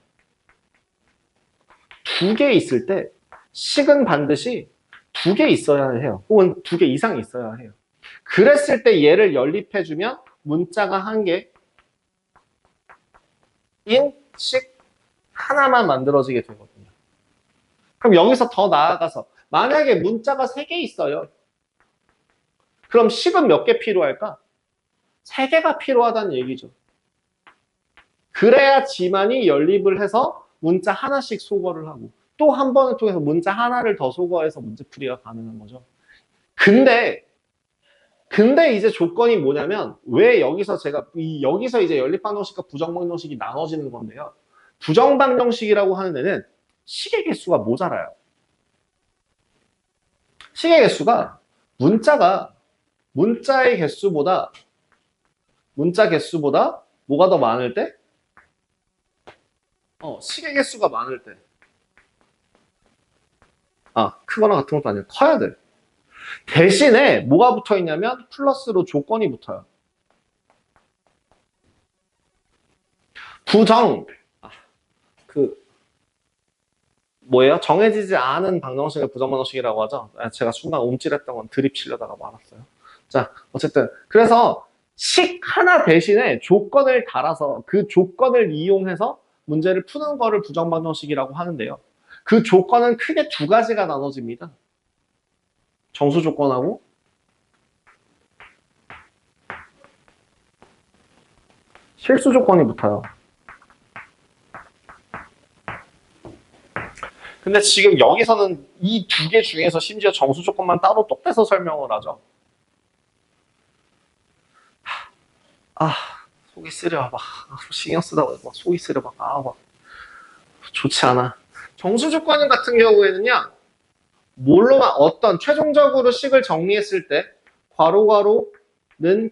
두 개 있을 때 식은 반드시 두 개 있어야 해요. 혹은 두 개 이상 있어야 해요. 그랬을 때 얘를 연립해주면 문자가 한 개인 식 하나만 만들어지게 되거든요. 그럼 여기서 더 나아가서 만약에 문자가 세 개 있어요. 그럼 식은 몇 개 필요할까? 세 개가 필요하다는 얘기죠. 그래야지만이 연립을 해서 문자 하나씩 소거를 하고 또 한 번을 통해서 문자 하나를 더 소거해서 문제풀이가 가능한 거죠. 근데 이제 조건이 뭐냐면 왜 여기서 여기서 이제 연립방정식과 부정방정식이 나눠지는 건데요. 부정방정식이라고 하는 데는 식의 개수가 모자라요. 식의 개수가 문자의 개수보다 문자 개수보다 뭐가 더 많을 때? 식의 개수가 많을 때. 크거나 같은 것도 아니고 커야 돼. 대신에 뭐가 붙어 있냐면 플러스로 조건이 붙어요. 뭐예요? 정해지지 않은 방정식을 부정방정식이라고 하죠. 제가 순간 움찔했던 건 드립 치려다가 말았어요. 자, 어쨌든 그래서 식 하나 대신에 조건을 달아서 그 조건을 이용해서 문제를 푸는 거를 부정방정식이라고 하는데요. 그 조건은 크게 두 가지가 나눠집니다. 정수 조건하고 실수 조건이 붙어요. 근데 지금 여기서는 이 두 개 중에서 심지어 정수 조건만 따로 또 빼서 설명을 하죠. 속이 쓰려. 신경 쓰다 막 속이 쓰려. 좋지 않아. 정수 조건 같은 경우에는요. 뭘로만 어떤 최종적으로 식을 정리했을 때 괄호괄호는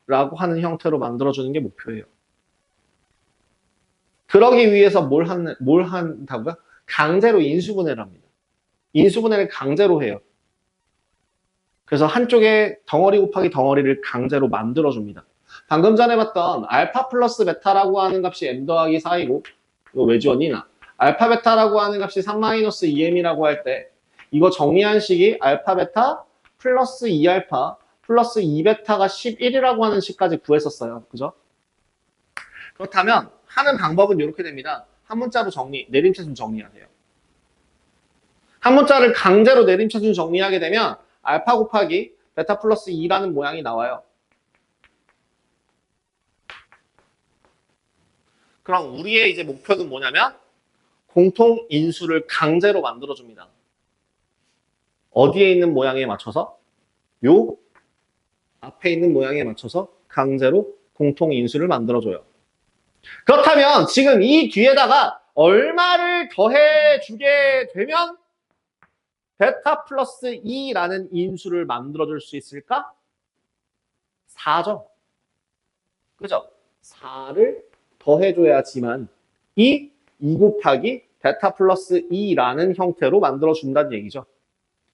K라고 하는 형태로 만들어주는 게 목표예요. 그러기 위해서 뭘 한다고요? 강제로 인수분해를 합니다. 인수분해를 강제로 해요. 그래서 한쪽에 덩어리 곱하기 덩어리를 강제로 만들어줍니다. 방금 전에 봤던 알파 플러스 베타라고 하는 값이 m 더하기 4이고 이거 왜 지웠니나 알파 베타라고 하는 값이 3-2m이라고 할 때 이거 정리한 식이 알파 베타 플러스 2알파 플러스 2베타가 11이라고 하는 식까지 구했었어요. 그죠? 그렇다면 하는 방법은 이렇게 됩니다. 한 문자로 내림차순 정리하세요. 한 문자를 강제로 내림차순 정리하게 되면 알파 곱하기 베타 플러스 2라는 모양이 나와요. 그럼 우리의 이제 목표는 뭐냐면 공통 인수를 강제로 만들어줍니다. 어디에 있는 모양에 맞춰서? 요 앞에 있는 모양에 맞춰서 강제로 공통 인수를 만들어줘요. 그렇다면 지금 이 뒤에다가 얼마를 더해주게 되면 베타 플러스 2라는 인수를 만들어줄 수 있을까? 4죠. 그죠? 4를 더해줘야지만 이 2 곱하기 베타 플러스 2라는 형태로 만들어준다는 얘기죠.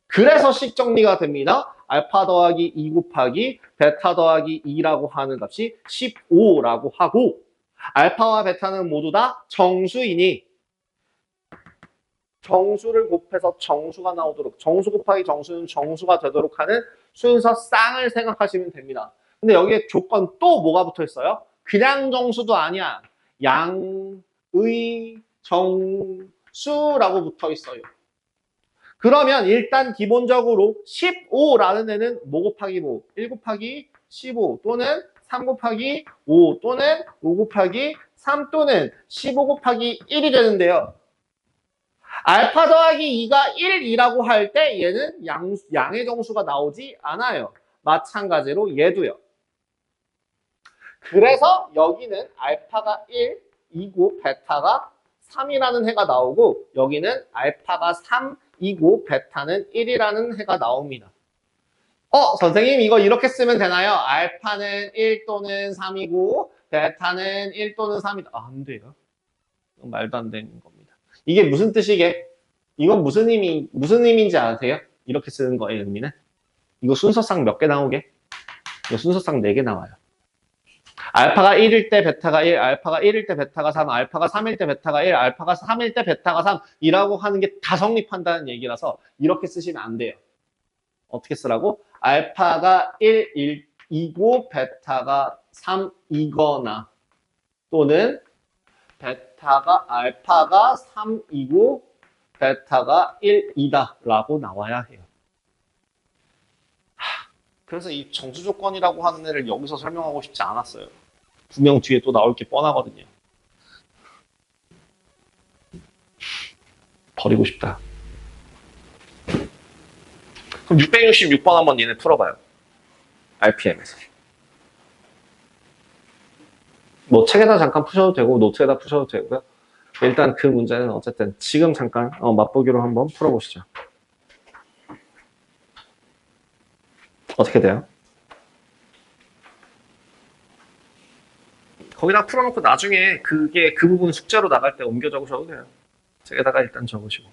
그래서 식 정리가 됩니다. 알파 더하기 2 곱하기 베타 더하기 2라고 하는 값이 15라고 하고 알파와 베타는 모두 다 정수이니 정수를 곱해서 정수가 나오도록 정수 곱하기 정수는 정수가 되도록 하는 순서 쌍을 생각하시면 됩니다. 근데 여기에 조건 또 뭐가 붙어 있어요? 그냥 정수도 아니야. 양의 정수라고 붙어 있어요. 그러면 일단 기본적으로 15라는 애는 뭐 곱하기 뭐? 1 곱하기 15 또는 3 곱하기 5 또는 5 곱하기 3 또는 15 곱하기 1이 되는데요. 알파 더하기 2가 1이라고 할 때 얘는 양의 정수가 나오지 않아요. 마찬가지로 얘도요. 그래서 여기는 알파가 1, 2고 베타가 3이라는 해가 나오고 여기는 알파가 3, 2고 베타는 1이라는 해가 나옵니다. 선생님 이거 이렇게 쓰면 되나요? 알파는 1 또는 3이고 베타는 1 또는 3이다. 안 돼요. 말도 안 되는 겁니다. 이게 무슨 뜻이게? 이건 무슨 의미인지 아세요? 이렇게 쓰는 거예요, 의미는. 이거 순서상 몇 개 나오게? 이거 순서상 4개 나와요. 알파가 1일 때 베타가 1, 알파가 1일 때 베타가 3, 알파가 3일 때 베타가 1, 알파가 3일 때 베타가 3이라고 하는 게 다 성립한다는 얘기라서 이렇게 쓰시면 안 돼요. 어떻게 쓰라고? 알파가 1, 2고 베타가 3이거나 또는 알파가 3이고 베타가 1이다 라고 나와야 해요. 그래서 이 정수 조건이라고 하는 애를 여기서 설명하고 싶지 않았어요. 분명 뒤에 또 나올 게 뻔하거든요. 버리고 싶다. 그럼 666번 한번 얘네 풀어봐요. RPM에서. 뭐 책에다 잠깐 푸셔도 되고 노트에다 푸셔도 되고요. 일단 그 문제는 어쨌든 지금 잠깐 맛보기로 한번 풀어보시죠. 어떻게 돼요? 거기다 풀어놓고 나중에 그 부분 숙제로 나갈 때 옮겨 적으셔도 돼요. 책에다가 일단 적으시고.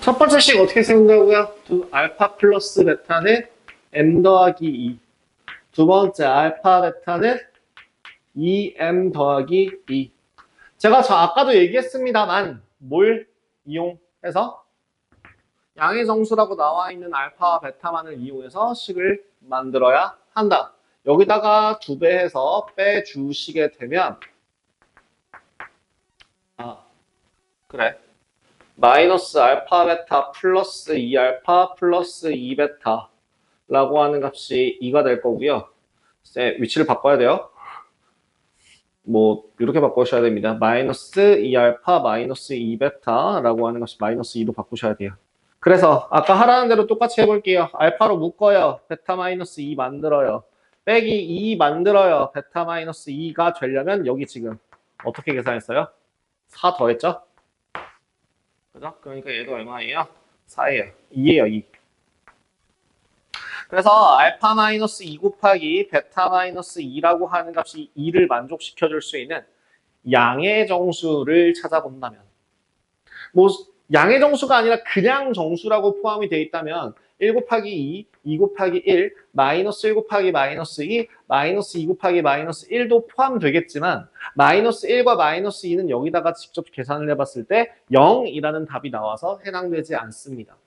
첫 번째 식 어떻게 세운다고요? 알파 플러스 베타는 m 더하기 2. 두 번째 알파 베타는 2m 더하기 2. 제가 아까도 얘기했습니다만 뭘 이용해서? 양의 정수라고 나와 있는 알파와 베타만을 이용해서 식을 만들어야 한다. 여기다가 2배 해서 빼주시게 되면 그래. 마이너스 알파 베타 플러스 2알파 플러스 2베타 라고 하는 값이 2가 될 거고요. 위치를 바꿔야 돼요. 뭐 이렇게 바꾸셔야 됩니다. 마이너스 2알파 마이너스 2베타 라고 하는 것이 마이너스 2로 바꾸셔야 돼요. 그래서 아까 하라는 대로 똑같이 해볼게요. 알파로 묶어요. 베타 마이너스 2 만들어요. 빼기 2 만들어요. 베타 마이너스 2가 되려면 여기 지금 어떻게 계산했어요? 4 더했죠? 그죠? 그러니까 얘도 얼마예요? 4예요. 2예요, 2. 그래서 알파 마이너스 2 곱하기 베타 마이너스 2라고 하는 값이 2를 만족시켜 줄 수 있는 양의 정수를 찾아본다면 뭐 양의 정수가 아니라 그냥 정수라고 포함이 되어 있다면 1 곱하기 2, 2 곱하기 1, 마이너스 1 곱하기 마이너스 2, 마이너스 2 곱하기 마이너스 1도 포함되겠지만 마이너스 1과 마이너스 2는 여기다가 직접 계산을 해봤을 때 0이라는 답이 나와서 해당되지 않습니다.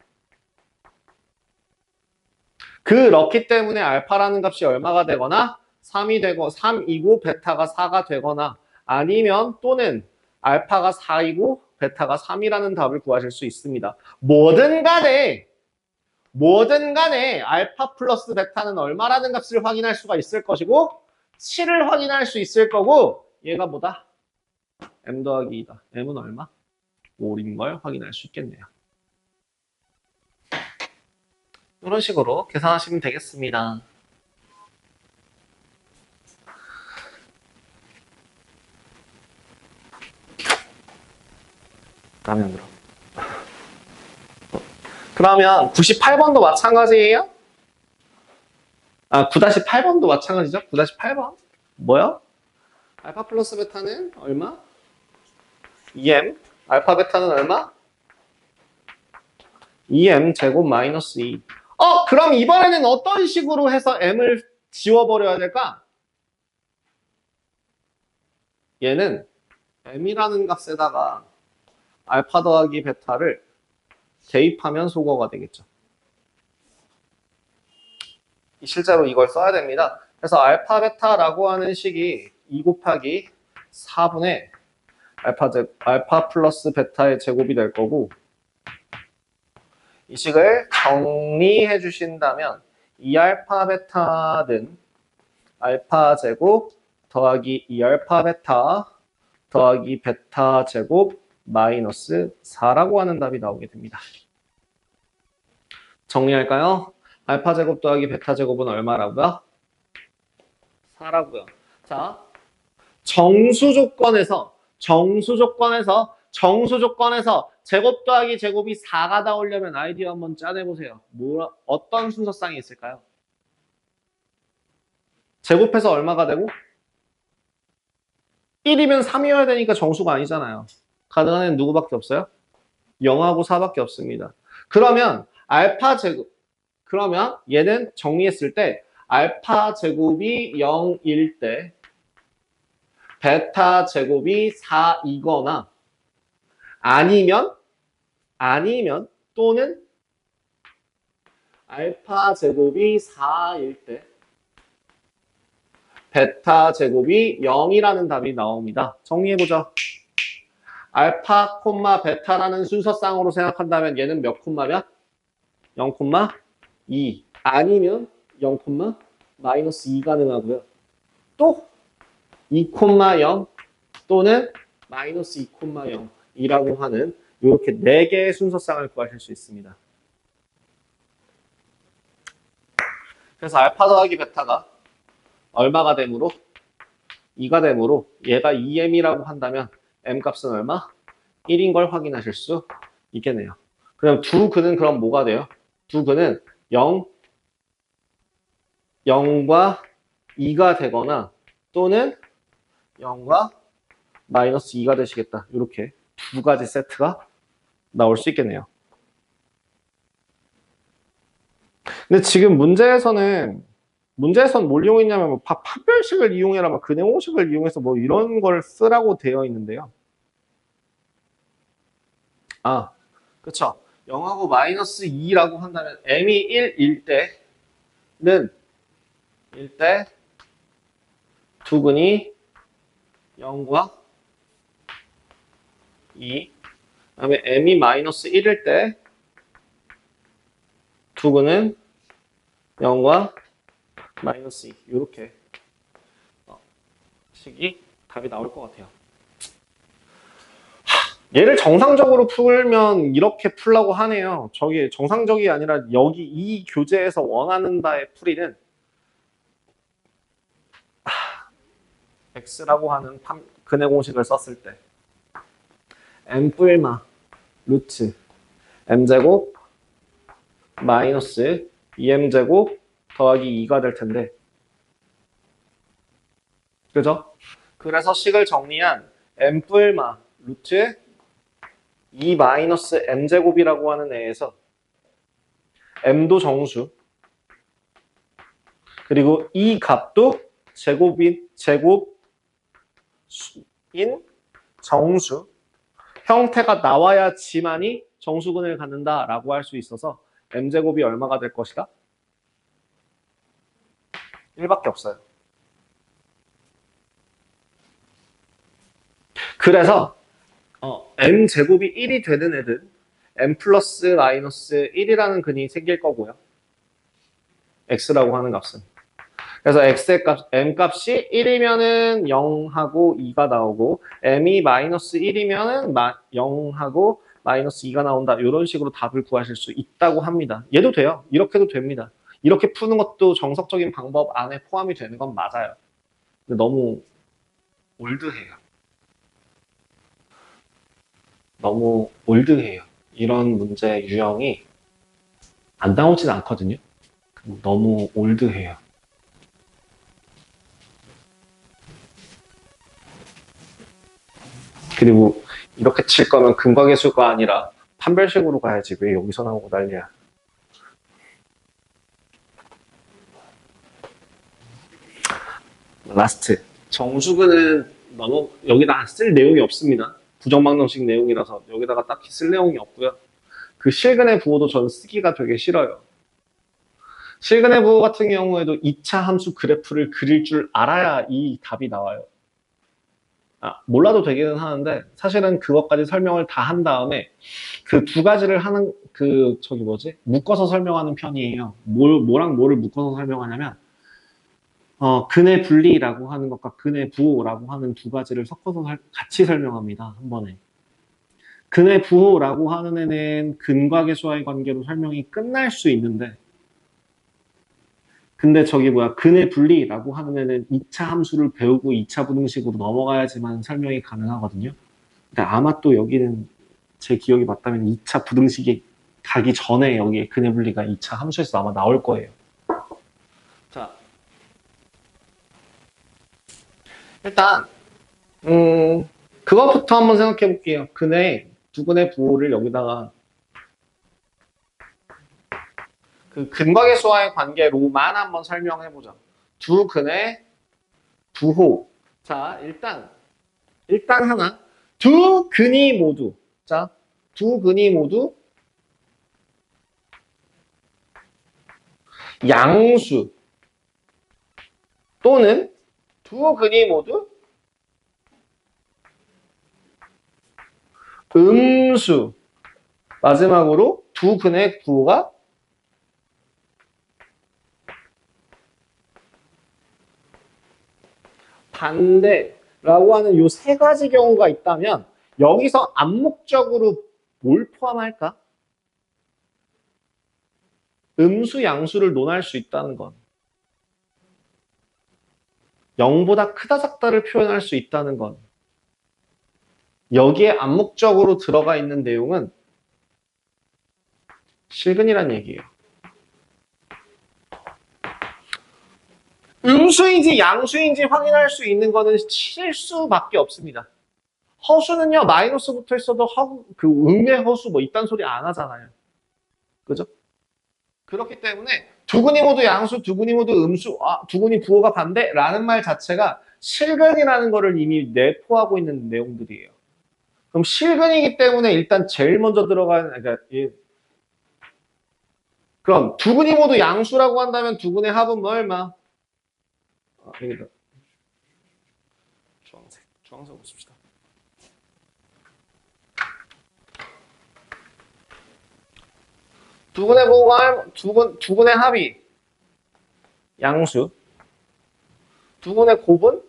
그렇기 때문에 알파라는 값이 얼마가 되거나 3이 되고 3이고 베타가 4가 되거나 아니면 또는 알파가 4이고 베타가 3이라는 답을 구하실 수 있습니다. 뭐든 간에 알파 플러스 베타는 얼마라는 값을 확인할 수가 있을 것이고 7을 확인할 수 있을 거고 얘가 뭐다? m 더하기 2다. m은 얼마? 5인 걸 확인할 수 있겠네요. 이런 식으로 계산하시면 되겠습니다. 마음에 안 들어. 그러면 98번도 마찬가지예요? 9-8번도 마찬가지죠? 9-8번. 뭐요? 알파 플러스 베타는 얼마? 2m. 알파 베타는 얼마? 2m 제곱 마이너스 2. 그럼 이번에는 어떤 식으로 해서 m을 지워버려야 될까? 얘는 m이라는 값에다가 알파 더하기 베타를 대입하면 소거가 되겠죠. 실제로 이걸 써야 됩니다. 그래서 알파 베타라고 하는 식이 2 곱하기 4분의 알파 플러스 베타의 제곱이 될 거고 이 식을 정리해 주신다면 2알파 베타는 알파 제곱 더하기 2알파 베타 더하기 베타 제곱 마이너스 4라고 하는 답이 나오게 됩니다. 정리할까요? 알파 제곱 더하기 베타 제곱은 얼마라고요? 4라고요. 자, 정수 조건에서 제곱 더하기 제곱이 4가 나오려면 아이디어 한번 짜내보세요. 어떤 순서쌍이 있을까요? 제곱해서 얼마가 되고? 1이면 3이어야 되니까 정수가 아니잖아요. 가능한 애는 누구밖에 없어요? 0하고 4밖에 없습니다. 그러면 그러면 얘는 정리했을 때 알파 제곱이 0일 때 베타 제곱이 4이거나 아니면 또는 알파 제곱이 4일 때 베타 제곱이 0이라는 답이 나옵니다. 정리해보죠. 알파, 베타라는 순서쌍으로 생각한다면 얘는 몇 콤마면? 0,2 아니면 0, 마이너스 2 가능하고요. 또 2,0 또는 마이너스 2,0이라고 하는 이렇게 4개의 순서쌍을 구하실 수 있습니다. 그래서 알파 더하기 베타가 얼마가 되므로? 2가 되므로 얘가 2m이라고 한다면 m 값은 얼마? 1인 걸 확인하실 수 있겠네요. 그럼 두 근은 그럼 뭐가 돼요? 두 근은 0과 2가 되거나 또는 0과 마이너스 2가 되시겠다. 이렇게 두 가지 세트가 나올 수 있겠네요. 근데 지금 문제에서는 뭘 이용했냐면 뭐 판별식을 이용해라, 막 근해 공식을 이용해서 뭐 이런 걸 쓰라고 되어 있는데요. 아, 그쵸. 0하고 마이너스 2라고 한다면 m이 1일 때는 두근이 0과 2, 그다음에 m이 마이너스 1일 때 두근은 0과 마이너스 2 이렇게 식이 답이 나올 것 같아요. 얘를 정상적으로 풀면 이렇게 풀라고 하네요. 저기 정상적이 아니라 여기 이 교재에서 원하는 바의 풀이는 x라고 하는 근해 공식을 썼을 때 m 뿔마 루트 m제곱 마이너스 2m제곱 더하기 2가 될 텐데, 그죠? 그래서 식을 정리한 m 뿔마 루트 2 마이너스 m제곱이라고 하는 애에서 m도 정수, 그리고 이 값도 제곱인 정수 형태가 나와야지만이 정수근을 갖는다라고 할 수 있어서 m제곱이 얼마가 될 것이다? 1밖에 없어요. 그래서 m제곱이 1이 되는 애들 m 플러스 마이너스 1이라는 근이 생길 거고요. x라고 하는 값은. 그래서 x의 값, m 값이 1이면은 0하고 2가 나오고 m이 마이너스 1이면은 0하고 마이너스 2가 나온다. 이런 식으로 답을 구하실 수 있다고 합니다. 얘도 돼요. 이렇게도 됩니다. 이렇게 푸는 것도 정석적인 방법 안에 포함이 되는 건 맞아요. 근데 너무 올드해요. 너무 올드해요. 이런 문제 유형이 안 나오진 않거든요. 너무 올드해요. 그리고 이렇게 칠 거면 근과계수가 아니라 판별식으로 가야지. 왜 여기서 나오고 난리야. 라스트. 정수근은 너무 여기다 쓸 내용이 없습니다. 부정방정식 내용이라서 여기다가 딱히 쓸 내용이 없고요. 그 실근의 부호도 전 쓰기가 되게 싫어요. 실근의 부호 같은 경우에도 2차 함수 그래프를 그릴 줄 알아야 이 답이 나와요. 몰라도 되기는 하는데 사실은 그것까지 설명을 다 한 다음에 그 두 가지를 하는 묶어서 설명하는 편이에요. 뭐랑 뭐를 묶어서 설명하냐면 근의 분리라고 하는 것과 근의 부호라고 하는 두 가지를 섞어서 같이 설명합니다. 한 번에. 근의 부호라고 하는 애는 근과 계수와의 관계로 설명이 끝날 수 있는데, 근데 근의 분리라고 하는 애는 2차 함수를 배우고 2차 분응식으로 넘어가야지만 설명이 가능하거든요. 근데 아마 또 여기는 제 기억이 맞다면 2차 부등식이 가기 전에 여기에 근의 분리가 2차 함수에서 아마 나올 거예요. 자, 일단 그것부터 한번 생각해 볼게요. 두 근의 부호를 여기다가 그 근과계수와의 관계로만 한번 설명해 보자. 두 근의 부호. 자, 일단 하나. 두 근이 모두 양수 또는 두 근이 모두 음수. 마지막으로 두 근의 부호가 반대라고 하는 이 세 가지 경우가 있다면 여기서 암묵적으로 뭘 포함할까? 음수, 양수를 논할 수 있다는 건 0보다 크다 작다를 표현할 수 있다는 건 여기에 암묵적으로 들어가 있는 내용은 실근이란 얘기예요. 음수인지 양수인지 확인할 수 있는 거는 실수밖에 없습니다. 허수는요, 마이너스 붙어 있어도 음의 허수 이딴 소리 안 하잖아요. 그죠? 그렇기 때문에 두근이 모두 양수, 두근이 모두 음수, 두근이 부호가 반대라는 말 자체가 실근이라는 거를 이미 내포하고 있는 내용들이에요. 그럼 실근이기 때문에 일단 제일 먼저 들어가는, 그러니까 그럼 두근이 모두 양수라고 한다면 두근의 합은 뭐 얼마? 여기다 주황색 보십시다. 두근의 부호가 두근의 합이 양수, 두근의 곱은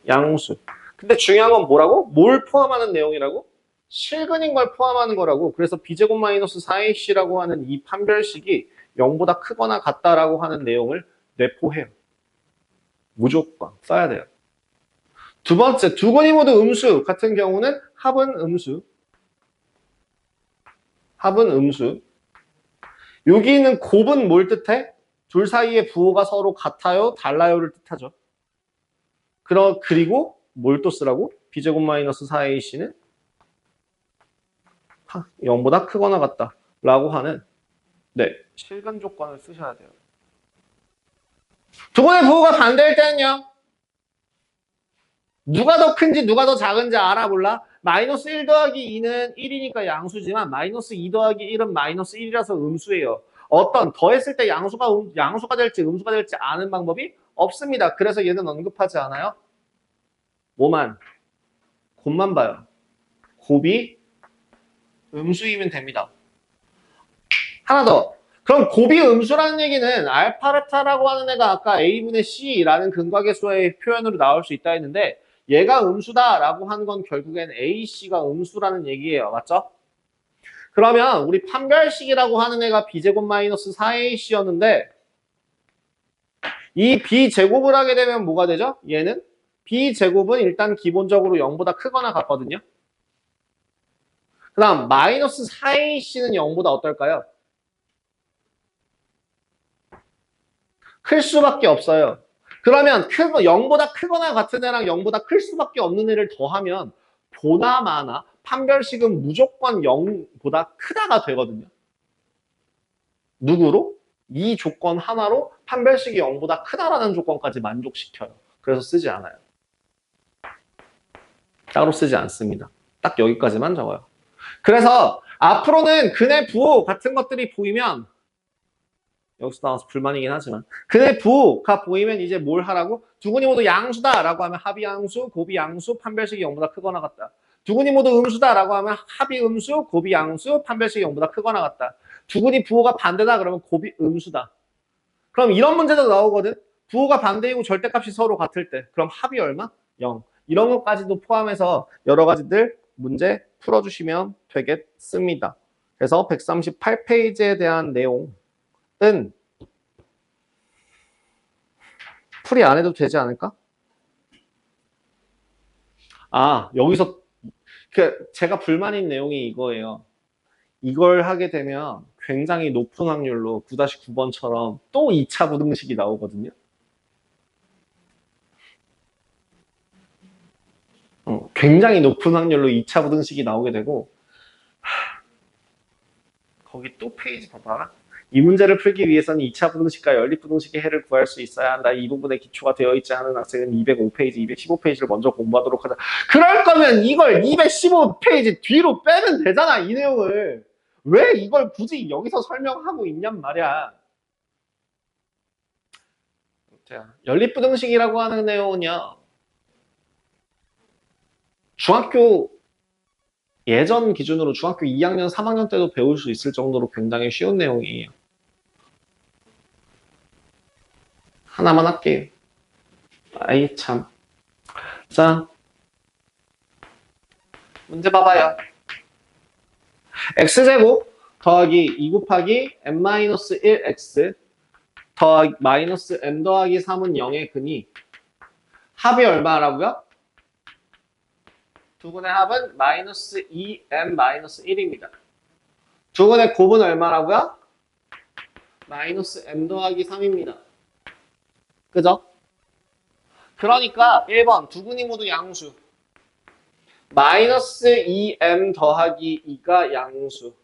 양수. 근데 중요한 건 뭐라고? 뭘 포함하는 내용이라고? 실근인 걸 포함하는 거라고. 그래서 b제곱 마이너스 4ac라고 하는 이 판별식이 0보다 크거나 같다라고 하는 내용을 내포해요. 무조건 써야 돼요. 두 번째, 두근이 모두 음수 같은 경우는 합은 음수. 합은 음수. 여기 있는 곱은 뭘 뜻해? 둘 사이의 부호가 서로 같아요, 달라요를 뜻하죠. 그리고 뭘 또 쓰라고? b제곱 마이너스 4ac는 0보다 크거나 같다 라고 하는 실근 조건을 쓰셔야 돼요. 두근의 부호가 반대일 때는요. 누가 더 큰지 누가 더 작은지 알아 몰라? 마이너스 1 더하기 2는 1이니까 양수지만 마이너스 2 더하기 1은 마이너스 1이라서 음수예요. 어떤 더했을 때 양수가 될지 음수가 될지 아는 방법이 없습니다. 그래서 얘는 언급하지 않아요. 뭐만? 곱만 봐요. 곱이 음수이면 됩니다. 하나 더. 그럼 곱이 음수라는 얘기는 알파베타라고 하는 애가 아까 a분의 c라는 근과계수의 표현으로 나올 수 있다 했는데 얘가 음수다라고 하는 건 결국엔 ac가 음수라는 얘기예요. 맞죠? 그러면 우리 판별식이라고 하는 애가 b제곱 마이너스 4ac였는데 이 b제곱을 하게 되면 뭐가 되죠? 얘는 b제곱은 일단 기본적으로 0보다 크거나 같거든요. 그 다음 마이너스 4ac는 0보다 어떨까요? 클 수밖에 없어요. 그러면 0보다 크거나 같은 애랑 0보다 클 수밖에 없는 애를 더하면 보나마나 판별식은 무조건 0보다 크다가 되거든요. 누구로? 이 조건 하나로 판별식이 0보다 크다라는 조건까지 만족시켜요. 그래서 쓰지 않아요. 따로 쓰지 않습니다. 딱 여기까지만 적어요. 그래서 앞으로는 근의 부호 같은 것들이 보이면 여기서 나와서 불만이긴 하지만 근의 부가 보이면 이제 뭘 하라고? 두근이 모두 양수다라고 하면 합이 양수, 곱이 양수, 판별식이 0보다 크거나 같다. 두근이 모두 음수다라고 하면 합이 음수, 곱이 양수, 판별식이 0보다 크거나 같다. 두근이 부호가 반대다 그러면 곱이 음수다. 그럼 이런 문제도 나오거든. 부호가 반대이고 절대값이 서로 같을 때 그럼 합이 얼마? 0. 이런 것까지도 포함해서 여러 가지들 문제 풀어주시면 되겠습니다. 그래서 138페이지에 대한 내용 은 풀이 안 해도 되지 않을까? 여기서 제가 불만인 내용이 이거예요. 이걸 하게 되면 굉장히 높은 확률로 9-9번처럼 또 2차 부등식이 나오거든요. 굉장히 높은 확률로 2차 부등식이 나오게 되고 거기 또 페이지 봐봐. 이 문제를 풀기 위해서는 2차 부등식과 연립부등식의 해를 구할 수 있어야 한다. 이 부분에 기초가 되어 있지 않은 학생은 205페이지, 215페이지를 먼저 공부하도록 하자. 그럴 거면 이걸 215페이지 뒤로 빼면 되잖아, 이 내용을. 왜 이걸 굳이 여기서 설명하고 있냔 말이야. 자, 연립부등식이라고 하는 내용은요. 중학교 예전 기준으로 중학교 2학년, 3학년 때도 배울 수 있을 정도로 굉장히 쉬운 내용이에요. 하나만 할게요. 아이 참. 자, 문제 봐봐요. x제곱 더하기 2 곱하기 n-1x 더하기 마이너스 m 더하기 3은 0의 근이 합이 얼마라고요? 두근의 합은 마이너스 2m 마이너스 1입니다. 두근의 곱은 얼마라고요? 마이너스 m 더하기 3입니다. 그죠? 그러니까 1번 두근이 모두 양수. 마이너스 2m 더하기 2가 양수.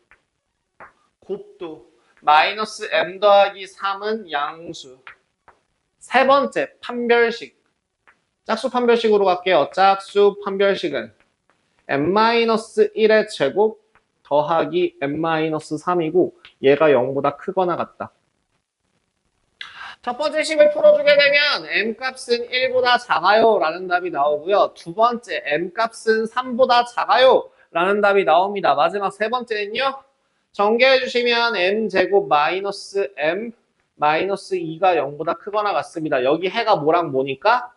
곱도 마이너스 m 더하기 3은 양수. 세 번째 판별식. 짝수 판별식으로 갈게요. 짝수 판별식은 m-1의 제곱 더하기 m-3이고 얘가 0보다 크거나 같다. 첫 번째 식을 풀어주게 되면 m값은 1보다 작아요 라는 답이 나오고요. 두 번째 m값은 3보다 작아요 라는 답이 나옵니다. 마지막 세 번째는요. 전개해 주시면 m제곱 마이너스 m 마이너스 2가 0보다 크거나 같습니다. 여기 해가 뭐랑 뭐니까?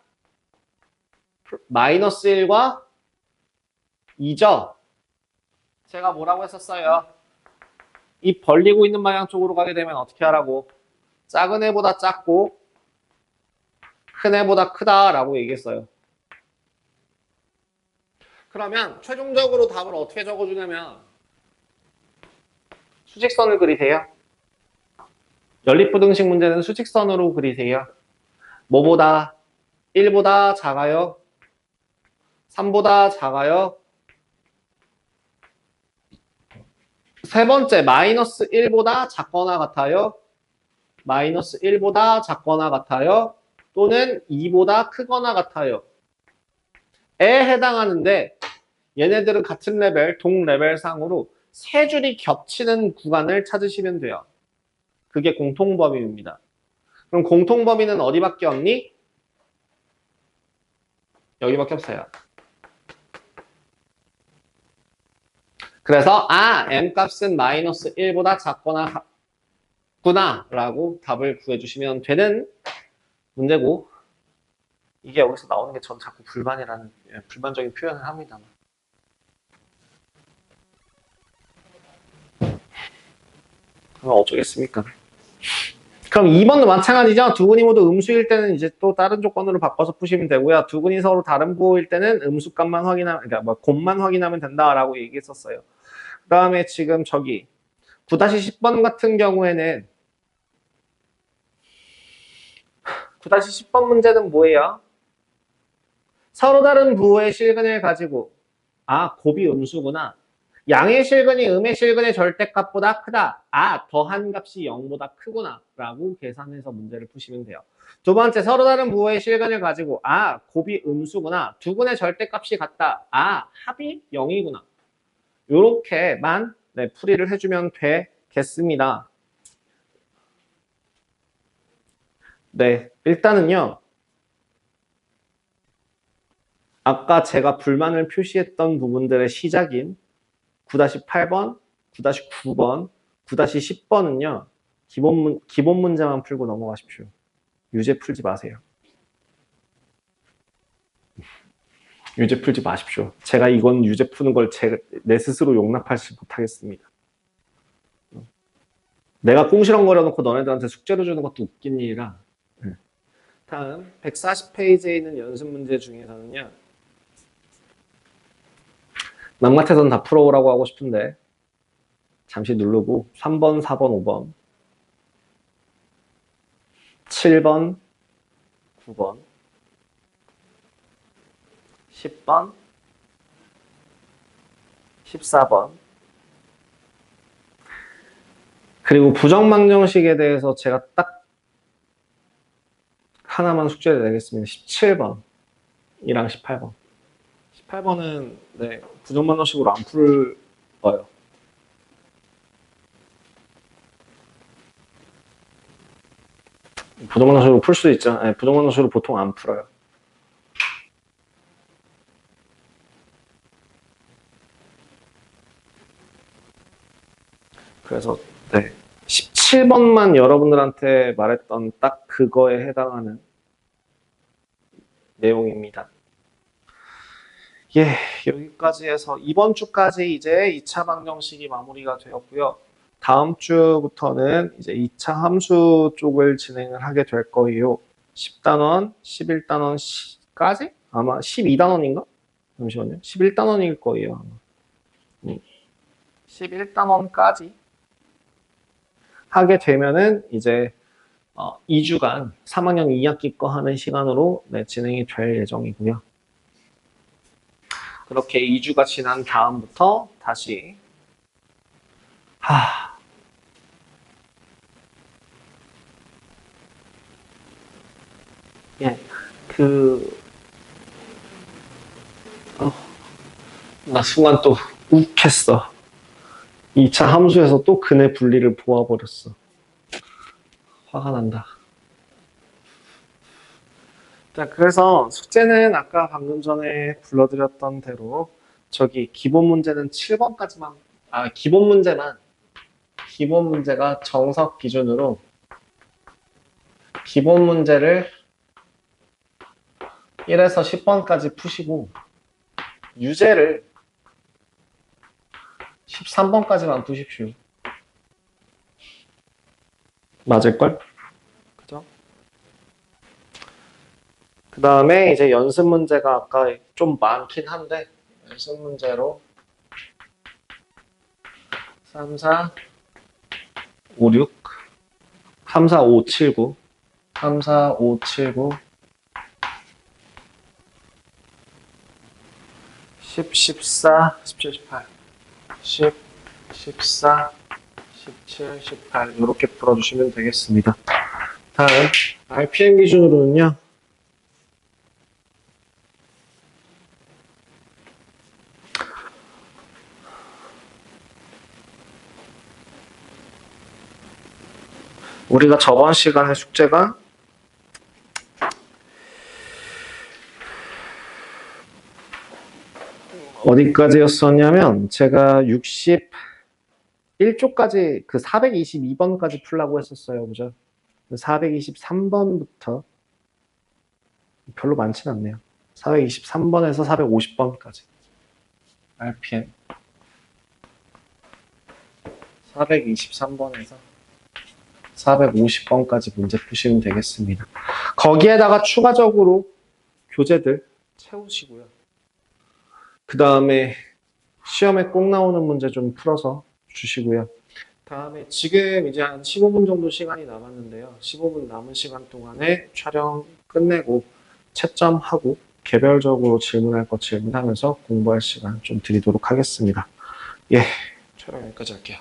마이너스 1과 2죠. 제가 뭐라고 했었어요? 이 벌리고 있는 방향 쪽으로 가게 되면 어떻게 하라고? 작은 애보다 작고 큰 애보다 크다라고 얘기했어요. 그러면 최종적으로 답을 어떻게 적어주냐면 수직선을 그리세요. 연립부등식 문제는 수직선으로 그리세요. 뭐보다? 1보다 작아요? 3보다 작아요? 세 번째, 마이너스 1보다 작거나 같아요? 마이너스 1보다 작거나 같아요? 또는 2보다 크거나 같아요? 에 해당하는데 얘네들은 같은 레벨, 동레벨 상으로 세 줄이 겹치는 구간을 찾으시면 돼요. 그게 공통범위입니다. 그럼 공통범위는 어디밖에 없니? 여기밖에 없어요. 그래서 m값은 마이너스 1보다 작거나 같구나 라고 답을 구해주시면 되는 문제고 이게 여기서 나오는 게 전 자꾸 불만적인 표현을 합니다. 그럼 어쩌겠습니까? 그럼 2번도 마찬가지죠. 두 분이 모두 음수일 때는 이제 또 다른 조건으로 바꿔서 푸시면 되고요. 두 분이 서로 다른 부호일 때는 음수값만 확인하면, 그러니까 뭐 곱만 확인하면 된다라고 얘기했었어요. 그 다음에 지금 저기 9-10번 같은 경우에는 9-10번 문제는 뭐예요? 서로 다른 부호의 실근을 가지고 곱이 음수구나. 양의 실근이 음의 실근의 절대값보다 크다. 더한 값이 0보다 크구나. 라고 계산해서 문제를 푸시면 돼요. 두 번째, 서로 다른 부호의 실근을 가지고 곱이 음수구나. 두근의 절대값이 같다. 합이 0이구나. 요렇게만 풀이를 해주면 되겠습니다. 네, 일단은요. 아까 제가 불만을 표시했던 부분들의 시작인 9-8번, 9-9번, 9-10번은요. 기본 문제만 풀고 넘어가십시오. 유제 풀지 마세요. 유제 풀지 마십시오. 제가 이건 유제 푸는 걸 내 스스로 용납하지 못하겠습니다. 내가 꽁시렁거려 놓고 너네들한테 숙제로 주는 것도 웃긴 일이라. 다음 140페이지에 있는 연습 문제 중에서는요. 남 같아서는 다 풀어오라고 하고 싶은데 잠시 누르고 3번, 4번, 5번 7번, 9번 10번 14번 그리고 부정망정식에 대해서 제가 딱 하나만 숙제를 내겠습니다. 17번이랑 18번 18번은 부정망정식으로 안 풀어요. 부정망정식으로 풀 수도 있죠. 부정망정식으로 보통 안 풀어요. 그래서 17번만 여러분들한테 말했던 딱 그거에 해당하는 내용입니다. 여기까지 해서 이번 주까지 이제 2차 방정식이 마무리가 되었고요. 다음 주부터는 이제 2차 함수 쪽을 진행을 하게 될 거예요. 10단원, 11단원까지? 아마 12단원인가? 잠시만요. 11단원일 거예요. 11단원까지 하게 되면은 이제 2주간 3학년 2학기 거 하는 시간으로 진행이 될 예정이고요. 그렇게 2주가 지난 다음부터 다시 예, 나 순간 또 욱했어. 2차 함수에서 또 근의 분리를 보아버렸어. 화가 난다. 자, 그래서 숙제는 아까 방금 전에 불러드렸던 대로 저기 기본 문제는 7번까지만, 기본 문제가 정석 기준으로 기본 문제를 1에서 10번까지 푸시고 유제를 13번까지만 푸십시오. 맞을걸? 그죠? 그 다음에 이제 연습 문제가 아까 좀 많긴 한데 연습 문제로 3, 4, 5, 6 3, 4, 5, 7, 9 3, 4, 5, 7, 9 10, 14, 17, 18 10, 14, 17, 18 이렇게 풀어주시면 되겠습니다. 다음 RPM 기준으로는요. 우리가 저번 시간에 숙제가 어디까지였었냐면 제가 61조까지 그 422번까지 풀라고 했었어요. 그죠? 423번부터 별로 많진 않네요. 423번에서 450번까지 RPM 423번에서 450번까지 문제 푸시면 되겠습니다. 거기에다가 추가적으로 교재들 채우시고요. 그 다음에 시험에 꼭 나오는 문제 좀 풀어서 주시고요. 다음에 지금 이제 한 15분 정도 시간이 남았는데요. 15분 남은 시간 동안에 촬영 끝내고 채점하고 개별적으로 질문할 거 질문하면서 공부할 시간 좀 드리도록 하겠습니다. 예, 촬영 여기까지 할게요.